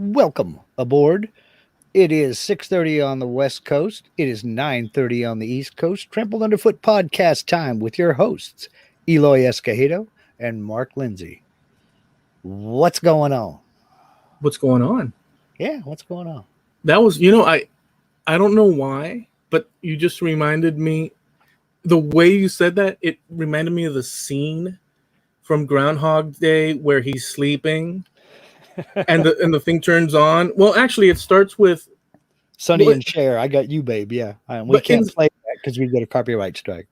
Welcome aboard. It is 6:30 on the West Coast. It is 9:30 on the East Coast. Trampled Underfoot Podcast time with your hosts, Eloy Escagedo and Mark Lindsay. What's going on? What's going on? Yeah, what's going on? That was, I don't know why, but you just reminded me, the way you said that, it reminded me of the scene from Groundhog Day where he's sleeping and the thing turns on. Well, actually, it starts with Sonny and Cher, I got you, babe. Yeah, we can't play that because we get a copyright strike.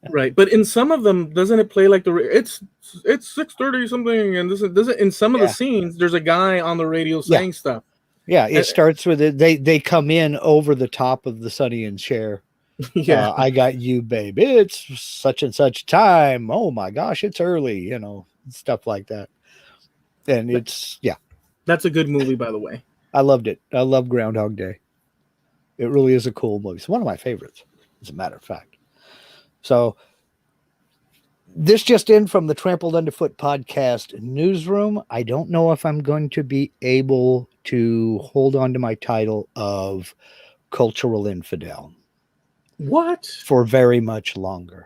Right, but in some of them, doesn't it play like it's 6:30 something, and doesn't in some of the scenes there's a guy on the radio saying stuff. Yeah, it starts with it. They come in over the top of the Sonny and Cher. Yeah, I got you, babe. It's such and such time. Oh my gosh, it's early. Stuff like that. And that's a good movie, by the way. I loved it. I love Groundhog Day. It really is a cool movie. It's one of my favorites, as a matter of fact. So this just in from the Trampled Underfoot Podcast newsroom. I don't know if I'm going to be able to hold on to my title of cultural infidel. What? For very much longer.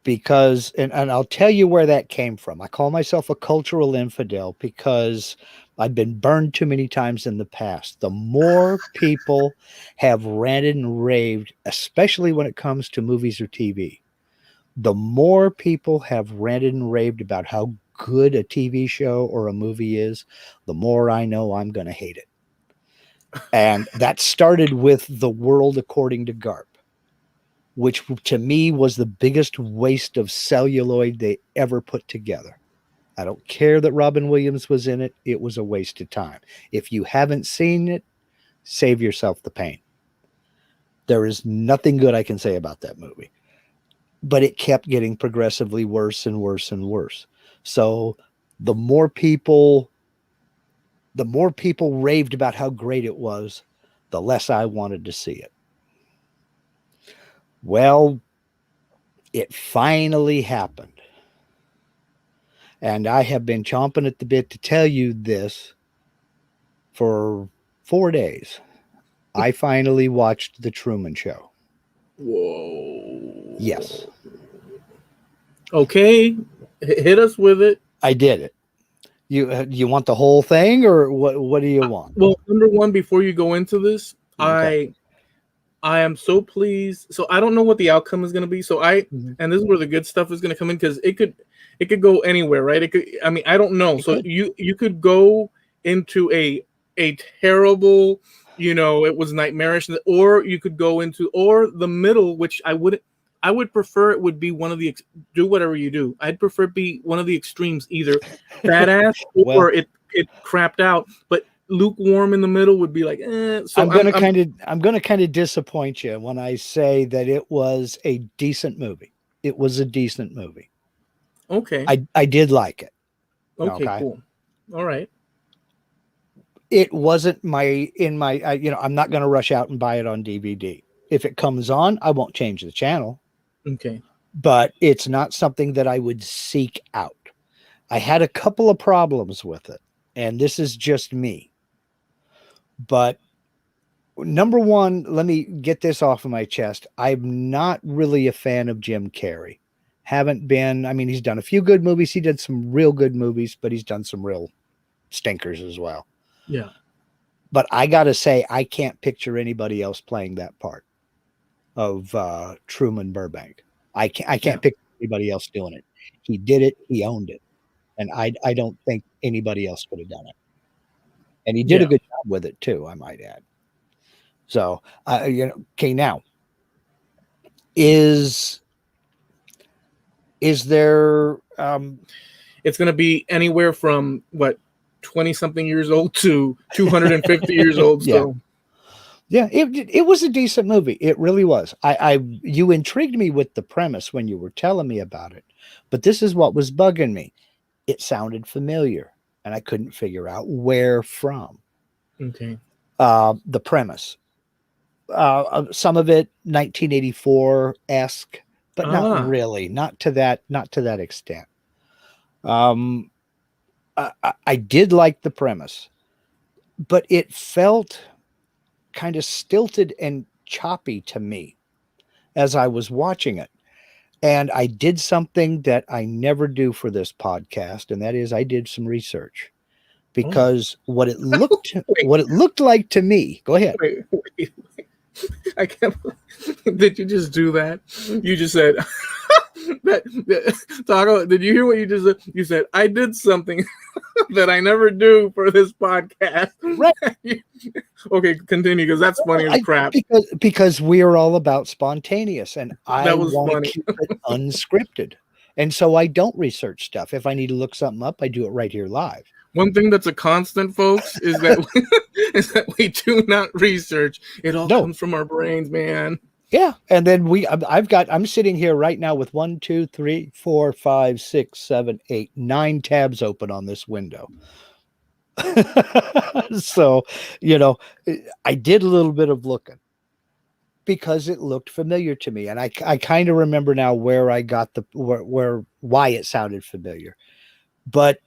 Because, and I'll tell you where that came from. I call myself a cultural infidel because I've been burned too many times in the past. The more people have ranted and raved, especially when it comes to movies or TV, the more people have ranted and raved about how good a TV show or a movie is, the more I know I'm going to hate it. And that started with The World According to Garp, which to me was the biggest waste of celluloid they ever put together. I don't care that Robin Williams was in it. It was a waste of time. If you haven't seen it, save yourself the pain. There is nothing good I can say about that movie. But it kept getting progressively worse and worse and worse. So the more people raved about how great it was, the less I wanted to see it. Well, it finally happened. And I have been chomping at the bit to tell you this for 4 days. I finally watched The Truman Show. Whoa. Yes. Okay. Hit us with it. I did it. You want the whole thing, or what do you want? Well, number one, before you go into this, okay. I am so pleased. So I don't know what the outcome is going to be. So and this is where the good stuff is going to come in, because it could go anywhere, right? I don't know. So you could go into a terrible, it was nightmarish, or you could go into, or the middle, which I would prefer it would be one of the, do whatever you do. I'd prefer it be one of the extremes, either badass or it crapped out, but lukewarm in the middle would be like, So I'm gonna kind of disappoint you when I say that it was a decent movie. It was a decent movie. Okay. I did like it. Okay, cool. All right. It wasn't I'm not gonna rush out and buy it on DVD. If it comes on, I won't change the channel. Okay. But it's not something that I would seek out. I had a couple of problems with it, and this is just me. But number one, let me get this off of my chest. I'm not really a fan of Jim Carrey. Haven't been. I mean, he's done a few good movies. He did some real good movies, but he's done some real stinkers as well. Yeah. But I got to say, I can't picture anybody else playing that part of Truman Burbank. I can't picture anybody else doing it. He did it. He owned it. And I don't think anybody else could have done it. And he did a good job with it too, I might add. So, okay, now, is there... it's going to be anywhere from, 20-something years old to 250 years old still. Yeah, it was a decent movie. It really was. You intrigued me with the premise when you were telling me about it. But this is what was bugging me. It sounded familiar, and I couldn't figure out where from. Okay. The premise. Some of it 1984-esque, but not really. Not to that extent. I did like the premise, but it felt kind of stilted and choppy to me as I was watching it. And I did something that I never do for this podcast, and that is I did some research because what it looked like to me. Go ahead. Wait. I can't. Did you just do that? You just said talk about. Did you hear what you just said? You said I did something that I never do for this podcast. Right. Okay, continue because that's funny as crap. Because we are all about spontaneous, and I was want funny. to keep it unscripted. And so I don't research stuff. If I need to look something up, I do it right here live. One thing that's a constant, folks, is that we do not research. It all comes from our brains, man. Yeah, and then I'm sitting here right now with 1, 2, 3, 4, 5, 6, 7, 8, 9 tabs open on this window. So, I did a little bit of looking because it looked familiar to me, and I kind of remember now where I got why it sounded familiar, but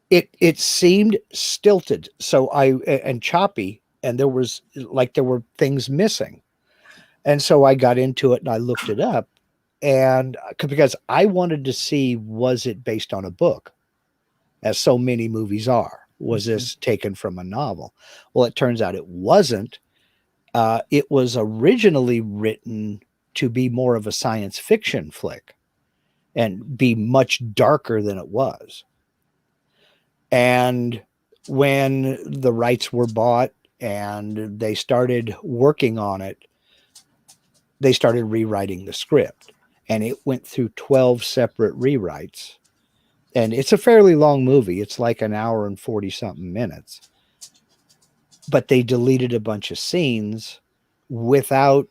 it seemed stilted, and choppy, and there were things missing. And so I got into it and I looked it up, and because I wanted to see, was it based on a book, as so many movies are? Was this taken from a novel? Well, it turns out it wasn't. It was originally written to be more of a science fiction flick and be much darker than it was. And when the rights were bought and they started working on it, they started rewriting the script, and it went through 12 separate rewrites. And it's a fairly long movie. It's like an hour and 40 something minutes, but they deleted a bunch of scenes without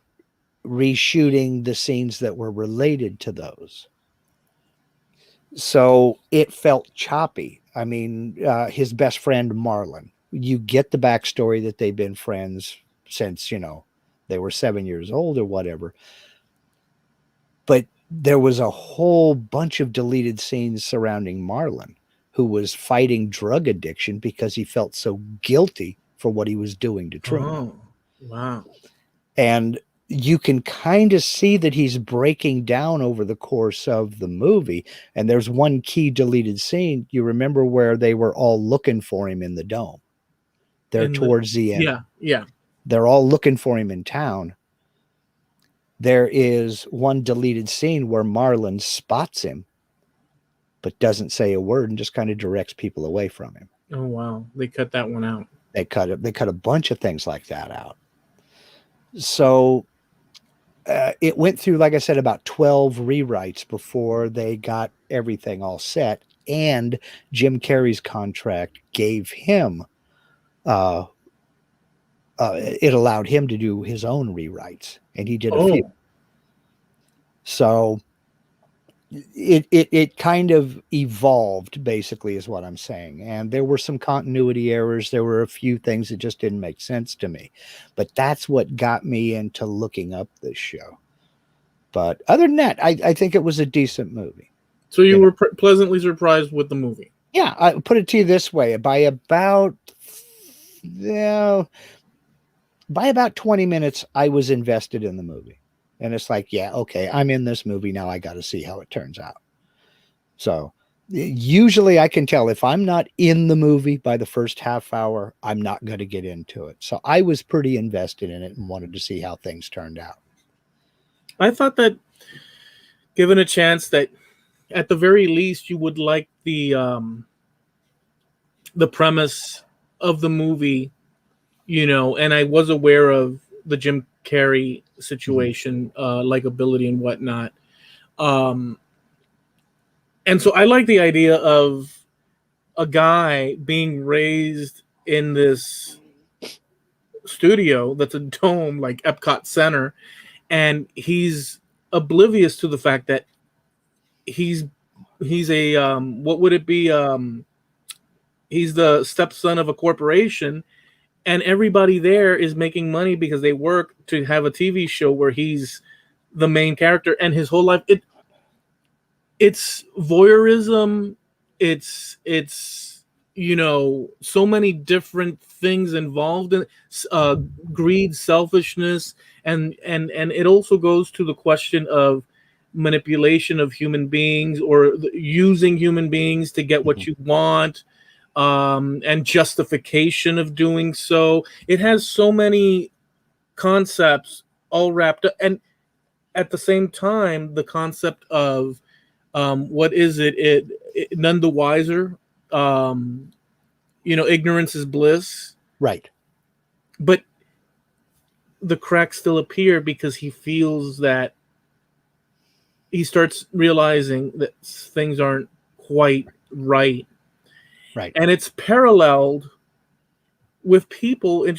reshooting the scenes that were related to those. So it felt choppy. I mean, his best friend, Marlon, you get the backstory that they've been friends since, they were 7 years old or whatever. But there was a whole bunch of deleted scenes surrounding Marlon, who was fighting drug addiction because he felt so guilty for what he was doing to Truman. Oh, wow. And you can kind of see that he's breaking down over the course of the movie. And there's one key deleted scene. You remember where they were all looking for him in the dome? They're towards the end. Yeah. They're all looking for him in town. There is one deleted scene where Marlon spots him, but doesn't say a word and just kind of directs people away from him. Oh, wow. They cut that one out. They cut a bunch of things like that out. So it went through, like I said, about 12 rewrites before they got everything all set. And Jim Carrey's contract gave him, it allowed him to do his own rewrites, and he did a few. So it kind of evolved, basically, is what I'm saying. And there were some continuity errors. There were a few things that just didn't make sense to me, but that's what got me into looking up this show. But other than that, I think it was a decent movie. So you were pleasantly surprised with the movie? Yeah, I put it to you this way: by about 20 minutes, I was invested in the movie. And it's like, yeah, okay, I'm in this movie now. I got to see how it turns out. So usually I can tell if I'm not in the movie by the first half hour, I'm not going to get into it. So I was pretty invested in it and wanted to see how things turned out. I thought that given a chance that at the very least you would like the premise of the movie, and I was aware of the Jim Carrey situation, likability and whatnot. And so I like the idea of a guy being raised in this studio that's a dome like Epcot Center, and he's oblivious to the fact that he's a what would it be? He's the stepson of a corporation. And everybody there is making money because they work to have a TV show where he's the main character, and his whole life it's voyeurism, it's so many different things involved in greed, selfishness, and it also goes to the question of manipulation of human beings, or using human beings to get what you want, and justification of doing so. It has so many concepts all wrapped up, and at the same time, the concept of what is it none the wiser. Ignorance is bliss. Right. But the cracks still appear because he feels that he starts realizing that things aren't quite right. Right. And it's paralleled with people. And,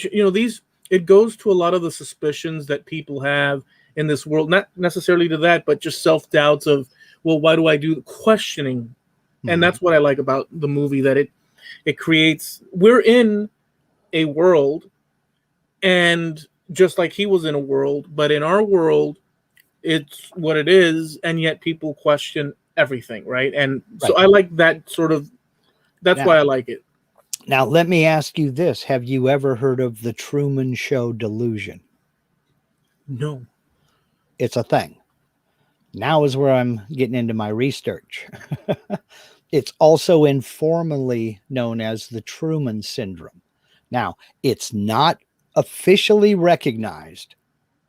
it goes to a lot of the suspicions that people have in this world, not necessarily to that, but just self-doubts of, well, why do I do questioning? Mm-hmm. And that's what I like about the movie, that it creates, we're in a world, and just like he was in a world, but in our world, it's what it is, and yet people question everything, right? And so I like that sort of, that's why I like it. Now, let me ask you this. Have you ever heard of the Truman Show Delusion? No. It's a thing. Now is where I'm getting into my research. It's also informally known as the Truman Syndrome. Now, it's not officially recognized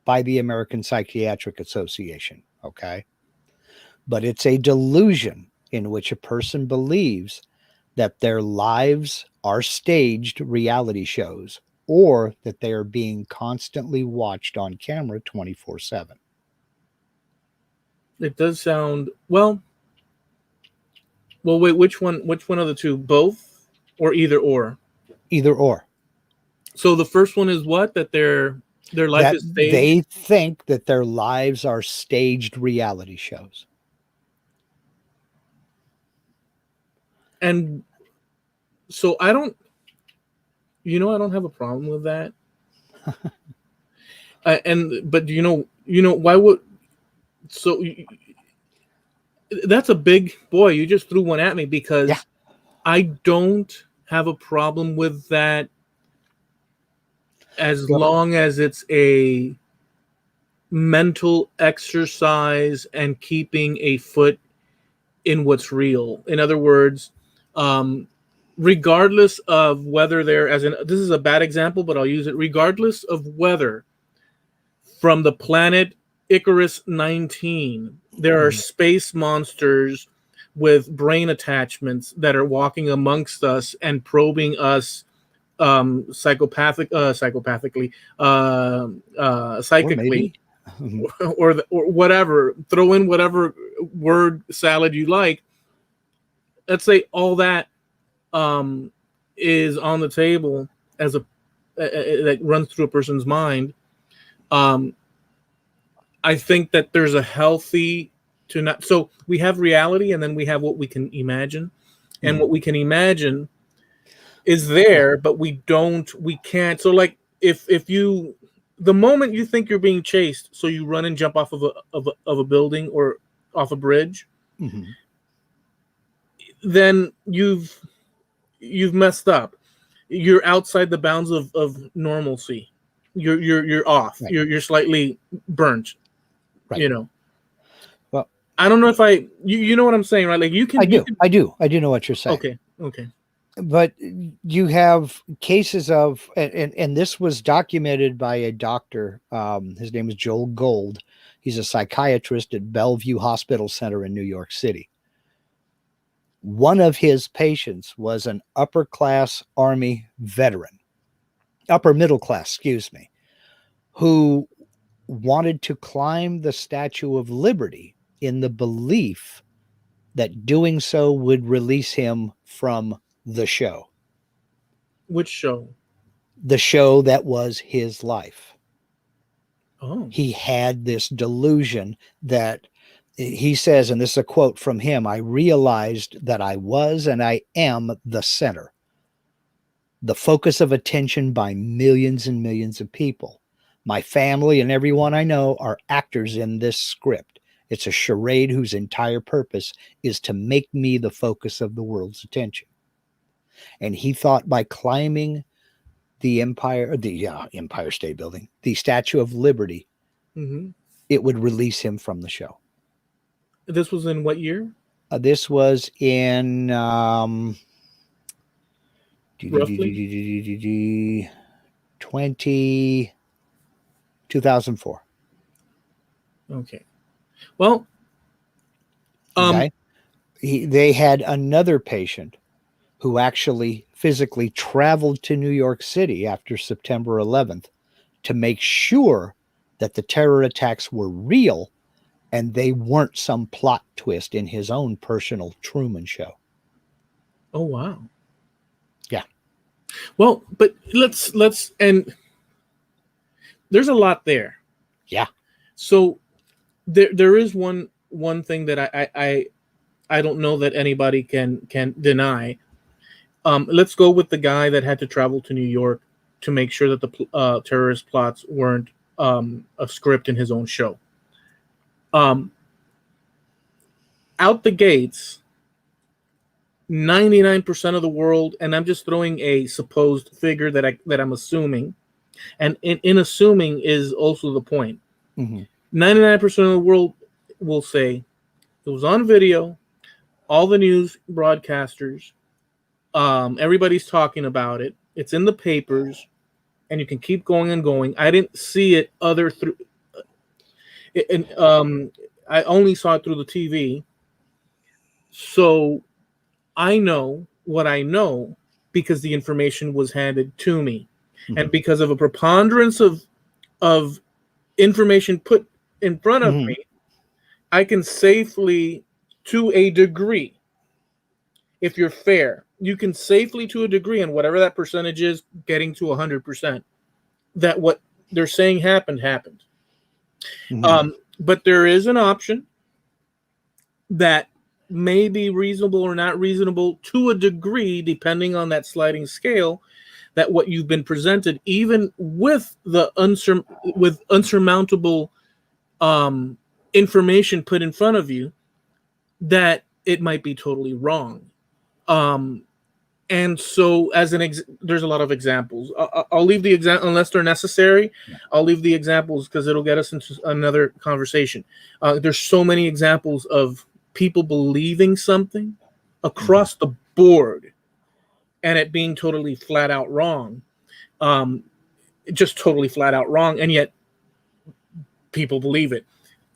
by the American Psychiatric Association, okay? But it's a delusion in which a person believes that their lives are staged reality shows, or that they are being constantly watched on camera 24/7. It does sound, well, wait, which one of the two? Both or either or? Either or. So the first one is what? That their life is staged? They think that their lives are staged reality shows. And so I don't have a problem with that. But why would, so that's a big, boy, you just threw one at me, because I don't have a problem with that as long as it's a mental exercise and keeping a foot in what's real. In other words, regardless of whether this is a bad example, but I'll use it, regardless of whether from the planet Icarus 19, there are space monsters with brain attachments that are walking amongst us and probing us psychically, or whatever. Throw in whatever word salad you like. Let's say all that is on the table as that runs through a person's mind. I think that there's a healthy to not. So we have reality, and then we have what we can imagine, and what we can imagine is there, but we can't. So like if you, the moment you think you're being chased, so you run and jump off of a building or off a bridge, then you've messed up. You're outside the bounds of normalcy. You're off. Right. You're slightly burnt. Right. Well, I don't know if you know what I'm saying, right? Like you can. I do know what you're saying. Okay. But you have cases of, and this was documented by a doctor. His name is Joel Gold. He's a psychiatrist at Bellevue Hospital Center in New York City. One of his patients was an upper middle class Army veteran, who wanted to climb the Statue of Liberty in the belief that doing so would release him from the show. Which show? The show that was his life. Oh. He had this delusion that he says, and this is a quote from him, "I realized that I was and I am the center, the focus of attention by millions and millions of people. My family and everyone I know are actors in this script. It's a charade whose entire purpose is to make me the focus of the world's attention." And he thought by climbing the Empire State Building, the Statue of Liberty, it would release him from the show. This was in what year? This was in roughly 2004. Okay. Well, Okay. They had another patient who actually physically traveled to New York City after September 11th to make sure that the terror attacks were real and they weren't some plot twist in his own personal Truman Show. Oh, wow. Yeah. Well, but let's and there's a lot there. Yeah. So there is one thing that I don't know that anybody can deny. Let's go with the guy that had to travel to New York to make sure that the terrorist plots weren't a script in his own show. Out the gates, 99% of the world, and I'm just throwing a supposed figure that I'm assuming, and in assuming is also the point. 99% of the world will say it was on video, all the news broadcasters, everybody's talking about it, it's in the papers, and you can keep going and going. I didn't see it I only saw it through the TV. So I know what I know because the information was handed to me. And because of a preponderance of information put in front of me, I can safely, to a degree, if you're fair, you can safely, to a degree, and whatever that percentage is, getting to 100%, that what they're saying happened. But there is an option that may be reasonable or not reasonable to a degree, depending on that sliding scale, that what you've been presented, even with the unsurmountable information put in front of you, that it might be totally wrong. And so there's a lot of examples. I'll leave the example, unless they're necessary. I'll leave the examples because it'll get us into another conversation. There's so many examples of people believing something across the board and it being totally flat out wrong. Just totally flat out wrong. And yet people believe it.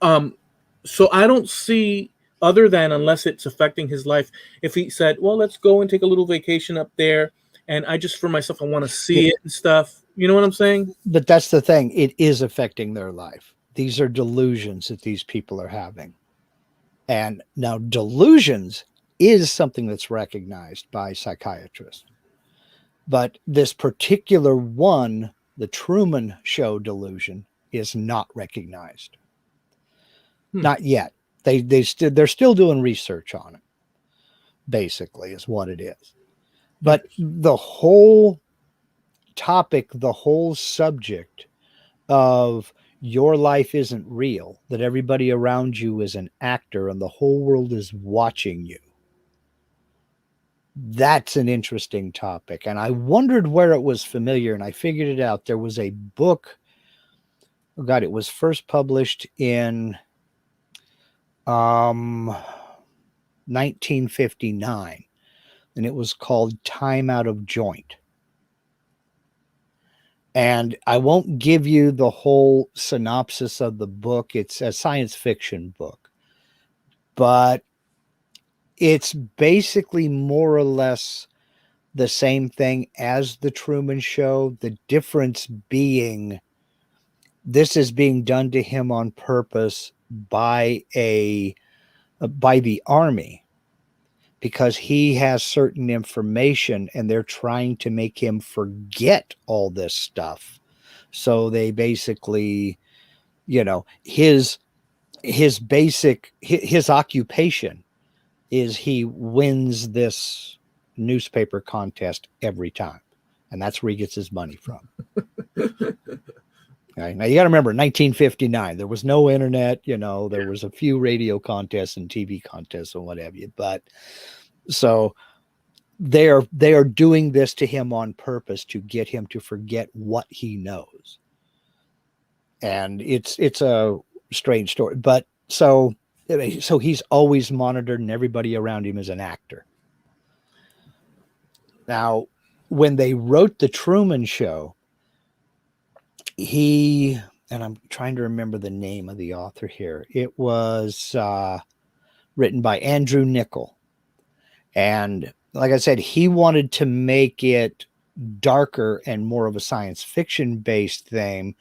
So I don't see, other than unless it's affecting his life, if he said, well, let's go and take a little vacation up there, and I just, for myself, I want to see it and stuff. You know what I'm saying? But that's the thing. It is affecting their life. These are delusions that these people are having. And now delusions is something that's recognized by psychiatrists. But this particular one, the Truman Show Delusion, is not recognized. Not yet. They're still doing research on it, basically, is what it is. But the whole topic, the whole subject of your life isn't real, that everybody around you is an actor and the whole world is watching you. That's an interesting topic. And I wondered where it was familiar, and I figured it out. There was a book. Oh God, it was first published in 1959, and it was called Time Out of Joint. And I won't give you the whole synopsis of the book. It's a science fiction book, but it's basically more or less the same thing as the Truman Show. The difference being this is being done to him on purpose by the army, because he has certain information and they're trying to make him forget all this stuff. So they basically, his occupation is he wins this newspaper contest every time. And that's where he gets his money from. Okay. Now you got to remember, 1959, there was no internet, there was a few radio contests and TV contests and what have you. But so they are doing this to him on purpose to get him to forget what he knows. And it's a strange story, but so he's always monitored, and everybody around him is an actor. Now, when they wrote the Truman Show, and I'm trying to remember the name of the author here. It was written by Andrew Niccol. And like I said, he wanted to make it darker and more of a science fiction based theme,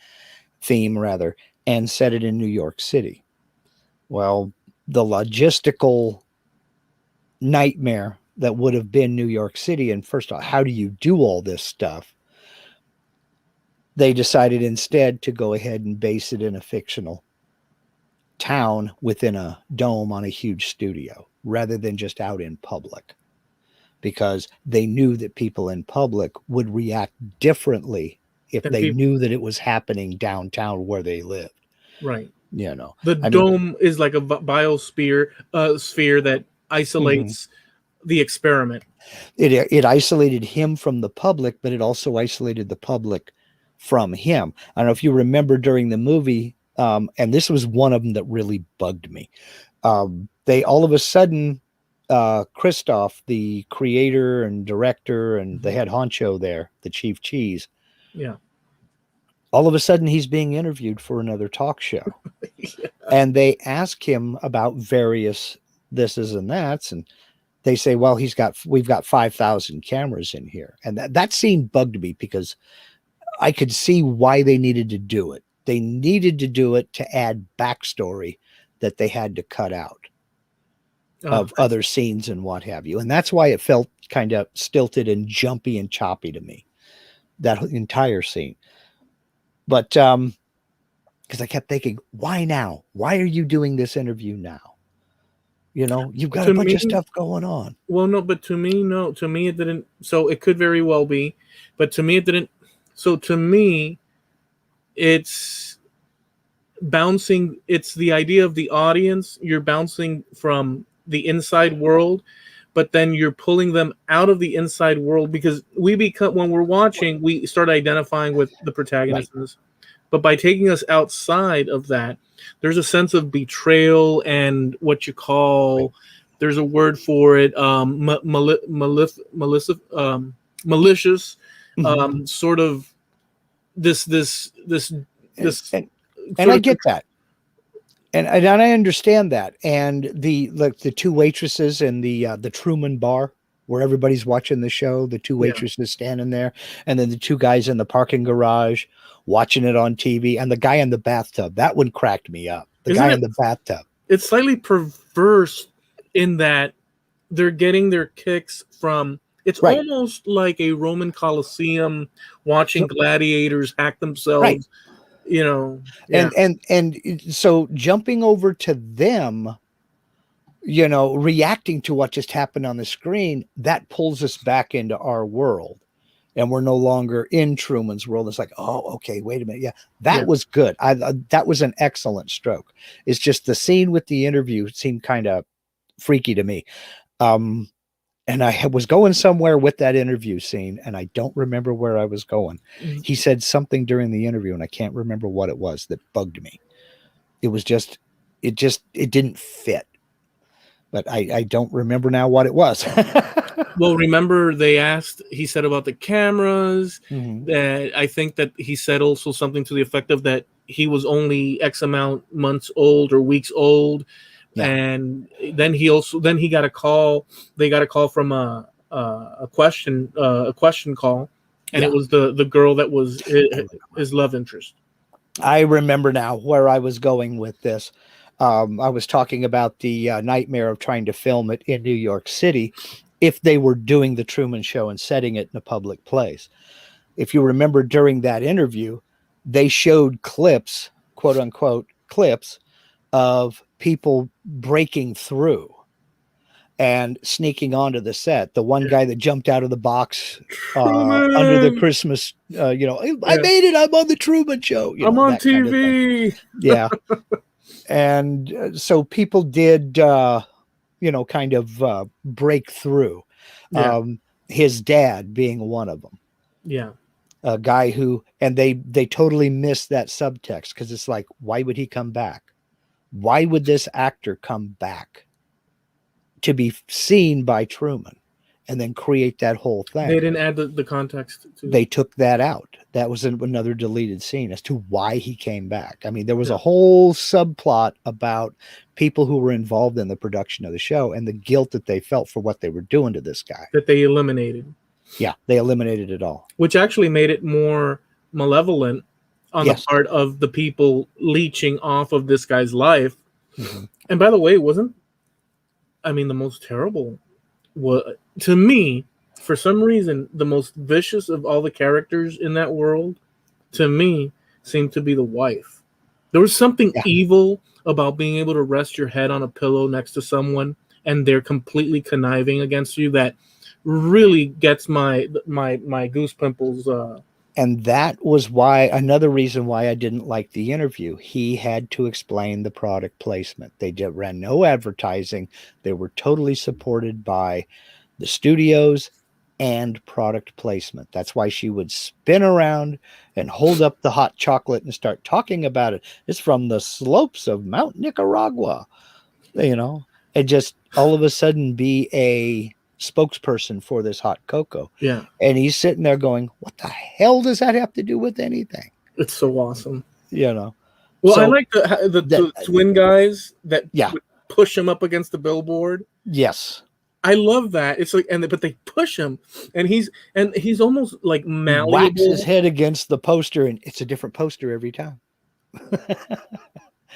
and set it in New York City. Well, the logistical nightmare that would have been New York City, and first of all, how do you do all this stuff? They decided instead to go ahead and base it in a fictional town within a dome on a huge studio, rather than just out in public, because they knew that people in public would react differently if they knew that it was happening downtown where they lived. Right. You know, the dome is like a biosphere sphere that isolates the experiment. It isolated him from the public, but it also isolated the public from him. I don't know if you remember during the movie, and this was one of them that really bugged me. They all of a sudden, Christoph, the creator and director and the head honcho there, the Chief Cheese. Yeah. All of a sudden he's being interviewed for another talk show. Yeah. And they ask him about various thises and that's, and they say, well, we've got 5,000 cameras in here. And that scene bugged me because I could see why they needed to do it. They needed to do it to add backstory that they had to cut out of other scenes and what have you. And that's why it felt kind of stilted and jumpy and choppy to me, that entire scene. But because I kept thinking, why now? Why are you doing this interview now? You know, you've got a bunch of stuff going on. Well, no, but to me, no. To me, it didn't. So it could very well be. But to me, it didn't. So to me, it's bouncing. It's the idea of the audience. You're bouncing from the inside world, but then you're pulling them out of the inside world, because when we're watching, we start identifying with the protagonists. Right. But by taking us outside of that, there's a sense of betrayal and what you call, there's a word for it, malicious, sort of this. And I get that. And I understand that. And the two waitresses in the Truman bar where everybody's watching the show, the two waitresses standing there, and then the two guys in the parking garage watching it on TV, and the guy in the bathtub. That one cracked me up. The guy in the bathtub. It's slightly perverse in that they're getting their kicks from, it's almost like a Roman Colosseum watching gladiators hack themselves. Right. You know, and so jumping over to them, you know, reacting to what just happened on the screen, that pulls us back into our world, and we're no longer in Truman's world. It's like, oh, okay, wait a minute. Yeah, that was good. That was an excellent stroke. It's just the scene with the interview seemed kind of freaky to me. And I was going somewhere with that interview scene, and I don't remember where I was going. Mm-hmm. He said something during the interview, and I can't remember what it was that bugged me. It was just, it didn't fit. But I don't remember now what it was. Well, remember he said about the cameras, that I think that he said also something to the effect of that he was only X amount months old or weeks old. Yeah. And then he got a call. They got a call from a question call, and it was the girl that was his love interest. I remember now where I was going with this. I was talking about the nightmare of trying to film it in New York City if they were doing the Truman Show and setting it in a public place. If you remember during that interview, they showed clips, quote unquote clips, of people breaking through and sneaking onto the set. The one guy that jumped out of the box under the Christmas, I made it. I'm on the Truman Show. I'm on TV. Yeah. And so people did, kind of break through. Yeah. his dad being one of them. Yeah. A guy who, and they totally missed that subtext, because it's like, why would he come back? Why would this actor come back to be seen by Truman and then create that whole thing? They didn't add the context to They took that out. That was another deleted scene as to why he came back. I mean, there was a whole subplot about people who were involved in the production of the show and the guilt that they felt for what they were doing to this guy. that they eliminated. Yeah, they eliminated it all. Which actually made it more malevolent on the part of the people leeching off of this guy's life. Mm-hmm. And by the way, the most terrible was, to me, for some reason, the most vicious of all the characters in that world, to me, seemed to be the wife. There was something evil about being able to rest your head on a pillow next to someone and they're completely conniving against you that really gets my goose pimples. And that was another reason why I didn't like the interview. He had to explain the product placement. They ran no advertising. They were totally supported by the studios and product placement. That's why she would spin around and hold up the hot chocolate and start talking about it. It's from the slopes of Mount Nicaragua, and just all of a sudden be a spokesperson for this hot cocoa. Yeah. And he's sitting there going, what the hell does that have to do with anything? It's so awesome. Well, I like the twin guys that would push him up against the billboard. Yes. I love that. It's like, but they push him, and he's almost like malleable. Whacks his head against the poster, and it's a different poster every time.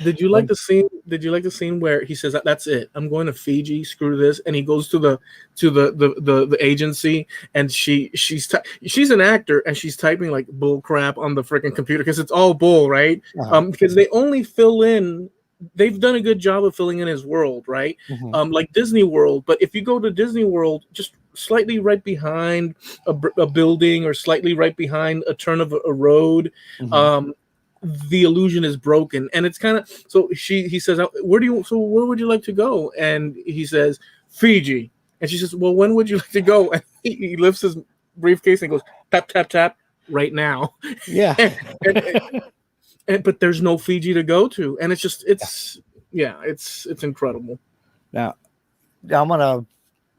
Did you like the scene? Did you like the scene where he says, "That's it. I'm going to Fiji. Screw this," and he goes to the agency, and she's an actor, and she's typing like bull crap on the freaking computer because it's all bull, right? Because they only fill in. They've done a good job of filling in his world, right? Mm-hmm. Like Disney World. But if you go to Disney World, just slightly right behind a building or slightly right behind a turn of a road, mm-hmm. The illusion is broken. And it's kind of, so he says, where would you like to go? And he says, Fiji. And she says, well, when would you like to go? And he lifts his briefcase and goes, tap, tap, tap, right now. Yeah. But there's no Fiji to go to, and it's incredible. Now, I'm gonna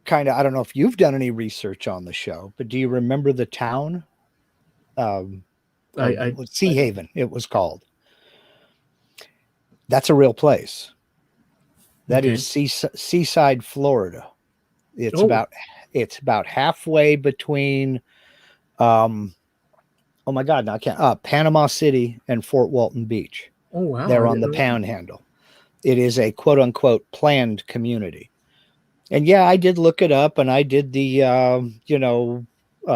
kind of, I don't know if you've done any research on the show, but do you remember the town? Sea Haven, it was called. That's a real place. That is Seaside, Florida. It's about halfway between. Oh my God! Now I can't. Panama City and Fort Walton Beach. Oh wow! They're on the Panhandle. It is a quote unquote planned community. And yeah, I did look it up, and I did the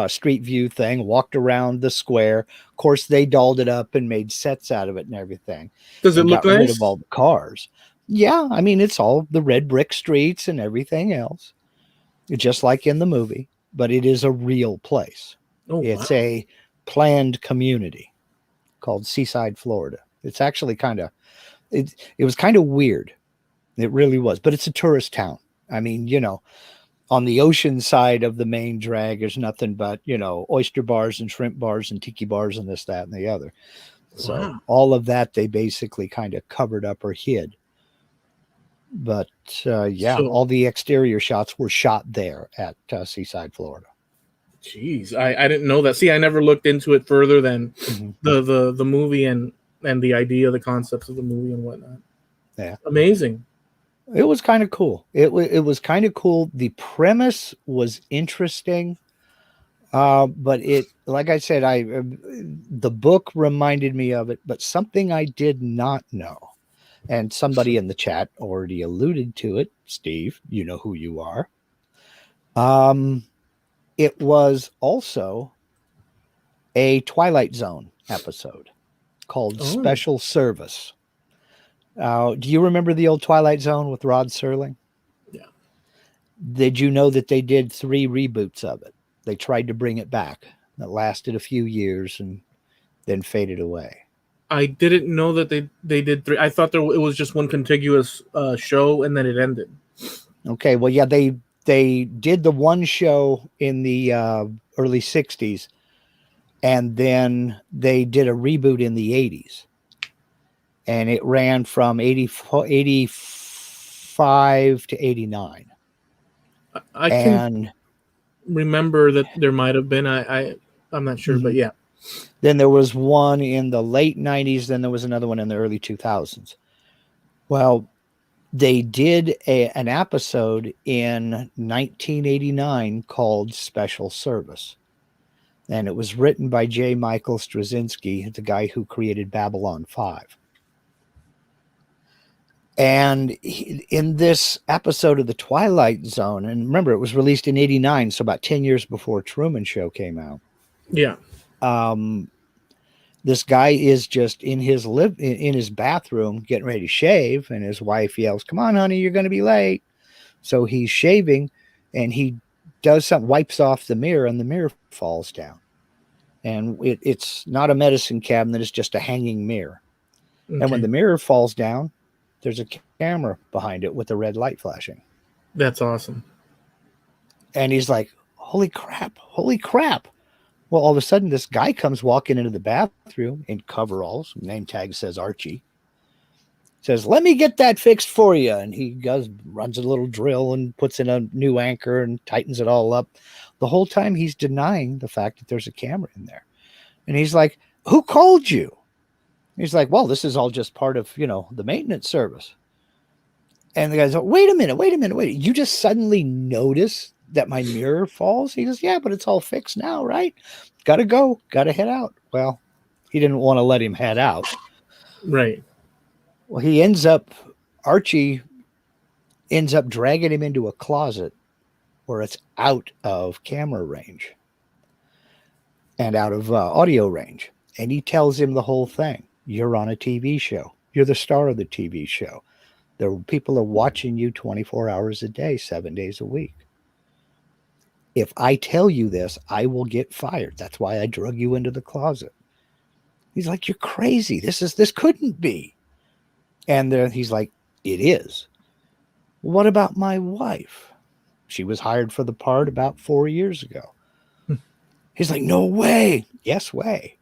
street view thing. Walked around the square. Of course, they dolled it up and made sets out of it and everything. Does it look nice? Got rid of all the cars. Yeah, I mean it's all the red brick streets and everything else, just like in the movie. But it is a real place. Oh, it's wow. a planned community called Seaside, Florida. It's actually it was kind of weird. It really was, but it's a tourist town. I mean, on the ocean side of the main drag, there's nothing but, oyster bars and shrimp bars and tiki bars and this, that, and the other. So all of that, they basically kind of covered up or hid. But all the exterior shots were shot there at Seaside, Florida. Jeez, I didn't know that. See, I never looked into it further than the movie and the idea, the concepts of the movie and whatnot. Yeah, amazing. It was kind of cool. It was kind of cool. The premise was interesting, but it, like I said, the book reminded me of it, but something I did not know, and somebody in the chat already alluded to it. Steve, you know who you are. It was also a Twilight Zone episode called Special Service. Do you remember the old Twilight Zone with Rod Serling? Yeah. Did you know that they did 3 reboots of it? They tried to bring it back. That lasted a few years and then faded away. I didn't know that they did 3. I thought it was just one contiguous show and then it ended. Okay, well, yeah, they did the one show in the early 60s, and then they did a reboot in the 80s. And it ran from 85 to 89. I can And remember that there might have been. I'm not sure, but yeah. Then there was one in the late 90s. Then there was another one in the early 2000s. Well, they did an episode in 1989 called Special Service. And it was written by J. Michael Straczynski, the guy who created Babylon 5. And in this episode of the Twilight Zone, and remember, it was released in 89, so about 10 years before Truman Show came out. Yeah. This guy is just in his bathroom getting ready to shave, and his wife yells, "Come on, honey, you're going to be late." So he's shaving, and he does something, wipes off the mirror, and the mirror falls down. And it's not a medicine cabinet, it's just a hanging mirror. Okay. And when the mirror falls down, there's a camera behind it with a red light flashing. That's awesome. And he's like, holy crap. Well, all of a sudden, this guy comes walking into the bathroom in coveralls. Name tag says Archie. Says, "Let me get that fixed for you." And he runs a little drill and puts in a new anchor and tightens it all up. The whole time he's denying the fact that there's a camera in there. And he's like, "Who called you?" He's like, "Well, this is all just part of, the maintenance service." And the guy's like, wait a minute. You just suddenly notice that my mirror falls? He goes, "Yeah, but it's all fixed now, right? Gotta go. Gotta head out." Well, he didn't want to let him head out. Right. Well, Archie ends up dragging him into a closet where it's out of camera range and out of audio range. And he tells him the whole thing. You're on a TV show. You're the star of the TV show. People are watching you 24 hours a day, 7 days a week. If I tell you this, I will get fired. That's why I drug you into the closet. He's like, "You're crazy. This couldn't be." And he's like, "It is." "What about my wife? She was hired for the part about 4 years ago." He's like, "No way." "Yes way."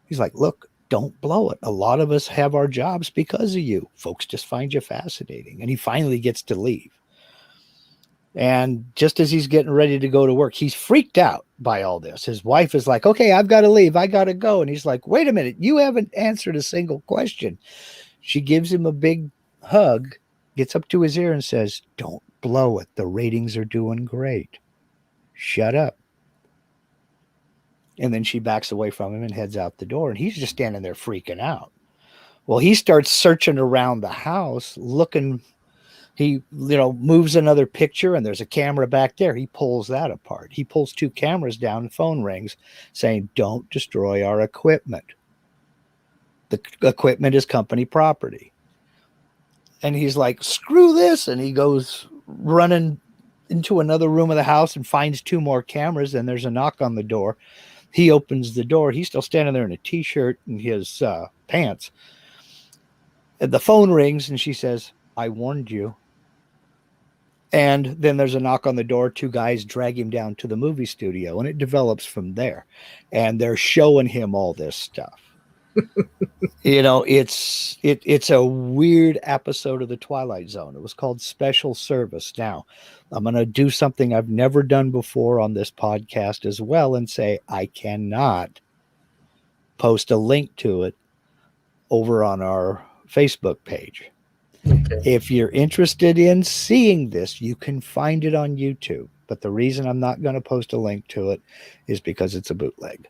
He's like, "Look, don't blow it. A lot of us have our jobs because of you. Folks just find you fascinating." And he finally gets to leave. And just as he's getting ready to go to work, he's freaked out by all this. His wife is like, "Okay, I've got to leave. I got to go." And he's like, "Wait a minute. You haven't answered a single question." She gives him a big hug, gets up to his ear and says, "Don't blow it. The ratings are doing great. Shut up." And then she backs away from him and heads out the door. And he's just standing there freaking out. Well, he starts searching around the house, looking. He, moves another picture, and there's a camera back there. He pulls that apart. He pulls 2 cameras down, and phone rings saying, "Don't destroy our equipment. The equipment is company property." And he's like, "Screw this." And he goes running into another room of the house and finds 2 more cameras. And there's a knock on the door. He opens the door. He's still standing there in a T-shirt and his pants. And the phone rings, and she says, "I warned you." And then there's a knock on the door. 2 guys drag him down to the movie studio, and it develops from there. And they're showing him all this stuff. It's a weird episode of the Twilight Zone. It was called Special Service. Now, I'm going to do something I've never done before on this podcast as well and say I cannot post a link to it over on our Facebook page. Okay. If you're interested in seeing this, you can find it on YouTube. But the reason I'm not going to post a link to it is because it's a bootleg.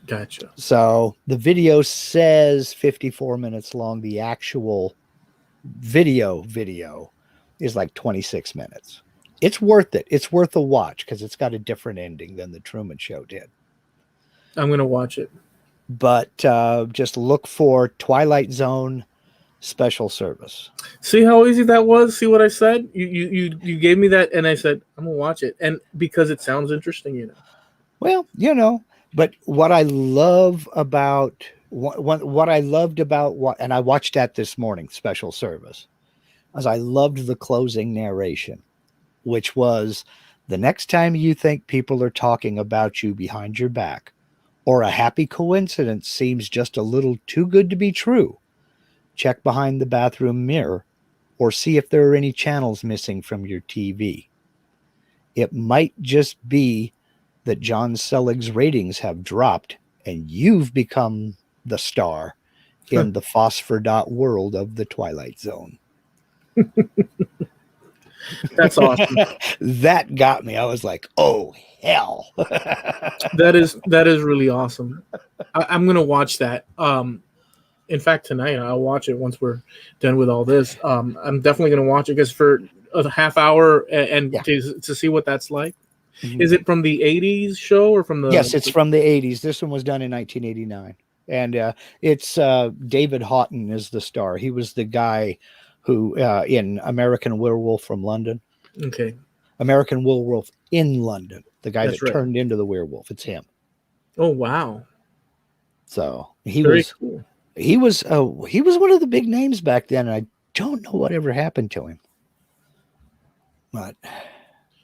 Gotcha. So the video says 54 minutes long. The actual video is like 26 minutes. It's worth it. It's worth a watch because it's got a different ending than the Truman Show did. I'm going to watch it. But just look for Twilight Zone Special Service. See how easy that was? See what I said? You gave me that, and I said, I'm going to watch it. And because it sounds interesting, Well, but what I love about what I loved about and I watched that this morning, Special Service, as I loved the closing narration. which was, the next time you think people are talking about you behind your back, or a happy coincidence seems just a little too good to be true, check behind the bathroom mirror or see if there are any channels missing from your TV. It might just be that John Selig's ratings have dropped and you've become the star in the phosphor dot world of the Twilight Zone. That's awesome. That got me. I was like, oh, hell. That is really awesome. I'm going to watch that. In fact, tonight I'll watch it once we're done with all this. I'm definitely going to watch it because for a half hour and to see what that's like. Mm-hmm. Is it from the 80s show or from the... Yes, it's from the 80s. This one was done in 1989. And it's David Houghton is the star. He was the guy who in American Werewolf from London. Okay. American Werewolf in London. The guy That's that turned into the werewolf. It's him. Oh, wow. So he was cool. He was one of the big names back then. And I don't know whatever happened to him.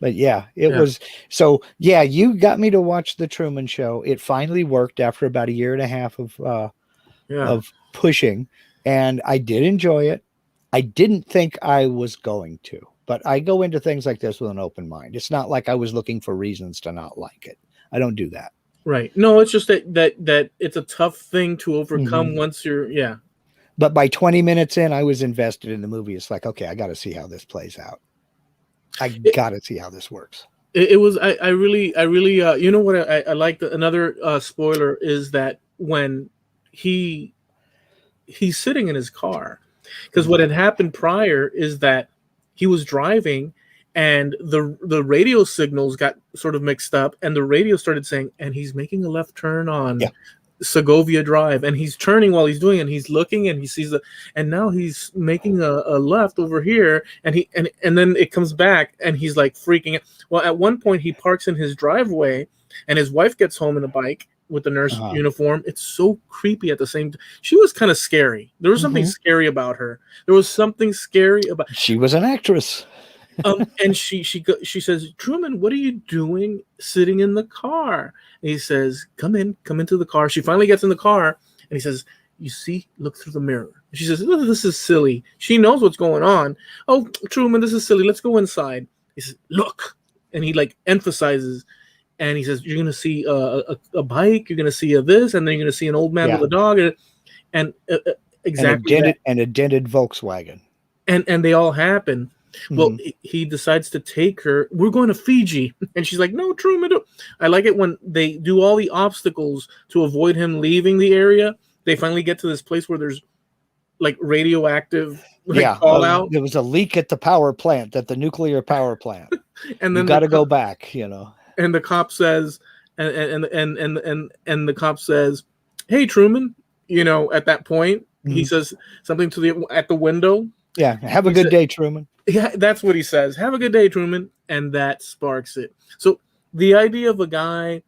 But yeah, it was. So yeah, you got me to watch the Truman Show. It finally worked after about a year and a half of pushing, and I did enjoy it. I didn't think I was going to, but I go into things like this with an open mind. It's not like I was looking for reasons to not like it. I don't do that. Right. No, it's just that it's a tough thing to overcome once you're But by 20 minutes in, I was invested in the movie. It's like, okay, I got to see how this plays out. I got to see how this works. It was, I really, you know what I like, another spoiler is that when he's sitting in his car, because what had happened prior is that he was driving and the radio signals got sort of mixed up and the radio started saying, and he's making a left turn on Segovia Drive, and he's turning while he's doing it, and he's looking and he sees and now he's making a left over here, and then it comes back and he's like freaking out. Well, at one point he parks in his driveway and his wife gets home in a bike with the nurse uniform. It's so creepy at the same time. She was kind of scary. There was something scary about her. There was something scary about. She was an actress. And she says, Truman, what are you doing sitting in the car? And he says, come into the car. She finally gets in the car and he says, you see, look through the mirror. And she says, oh, this is silly. She knows what's going on. Oh, Truman, this is silly. Let's go inside. He says, look. And he like emphasizes, and he says, you're going to see a bike. You're going to see this, and then you're going to see an old man with a dog. And exactly. And a dented Volkswagen. And they all happen. Well, he decides to take her. We're going to Fiji. And she's like, no, Truman. I like it when they do all the obstacles to avoid him leaving the area. They finally get to this place where there's like radioactive fallout. There was a leak at the power plant, at the nuclear power plant. And then you got to go back, you know. And the cop says, and the cop says, hey, Truman, you know, at that point, he says something at the window. Yeah. Have a good day, Truman. Yeah, that's what he says. Have a good day, Truman. And that sparks it. So the idea of a guy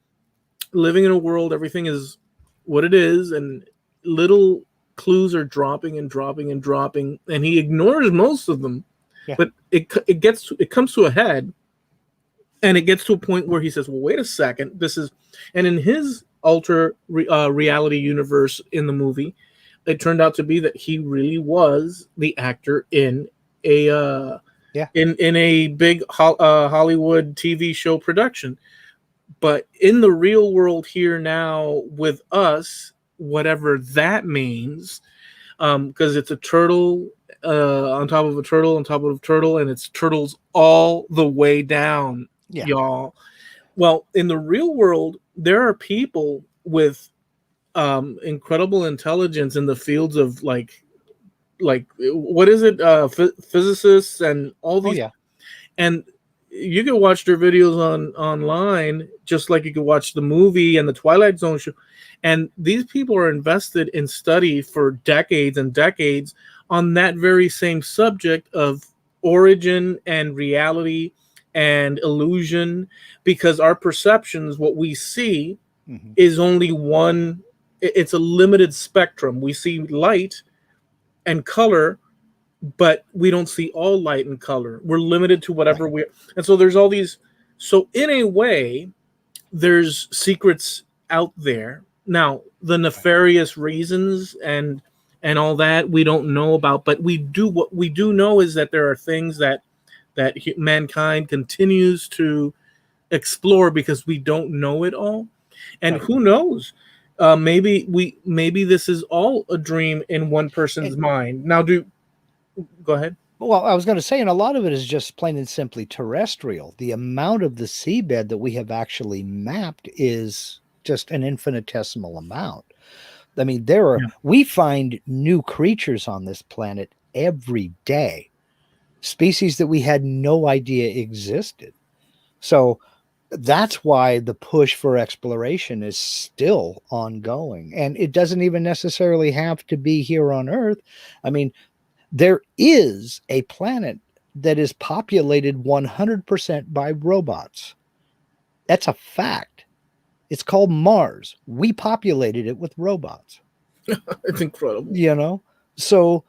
living in a world, everything is what it is, and little clues are dropping and dropping and dropping, and he ignores most of them. Yeah. But it comes to a head, and it gets to a point where he says, well, wait a second. And in his reality universe in the movie, it turned out to be that he really was the actor in in a big Hollywood TV show production. But in the real world here now with us, whatever that means, because it's a turtle on top of a turtle on top of a turtle, and it's turtles all the way down, y'all. Well, in the real world, there are people with incredible intelligence in the fields of like what is it, physicists and all these, and you can watch their videos online just like you could watch the movie and the Twilight Zone show, and these people are invested in study for decades and decades on that very same subject of origin and reality and illusion, because our perceptions, what we see is only one. It's a limited spectrum. We see light and color but we don't see all light and color. We're limited to whatever and so there's all these. So in a way, there's secrets out there. Now, the nefarious reasons and all that we don't know about, but what we do know is that there are things that mankind continues to explore because we don't know it all. And who knows? Maybe this is all a dream in one person's mind. Now, go ahead. Well, I was going to say, and a lot of it is just plain and simply terrestrial. The amount of the seabed that we have actually mapped is just an infinitesimal amount. I mean, we find new creatures on this planet every day, species that we had no idea existed. So that's why the push for exploration is still ongoing. And it doesn't even necessarily have to be here on Earth. I mean, there is a planet that is populated 100% by robots. That's a fact. It's called Mars. We populated it with robots. It's incredible. You know? So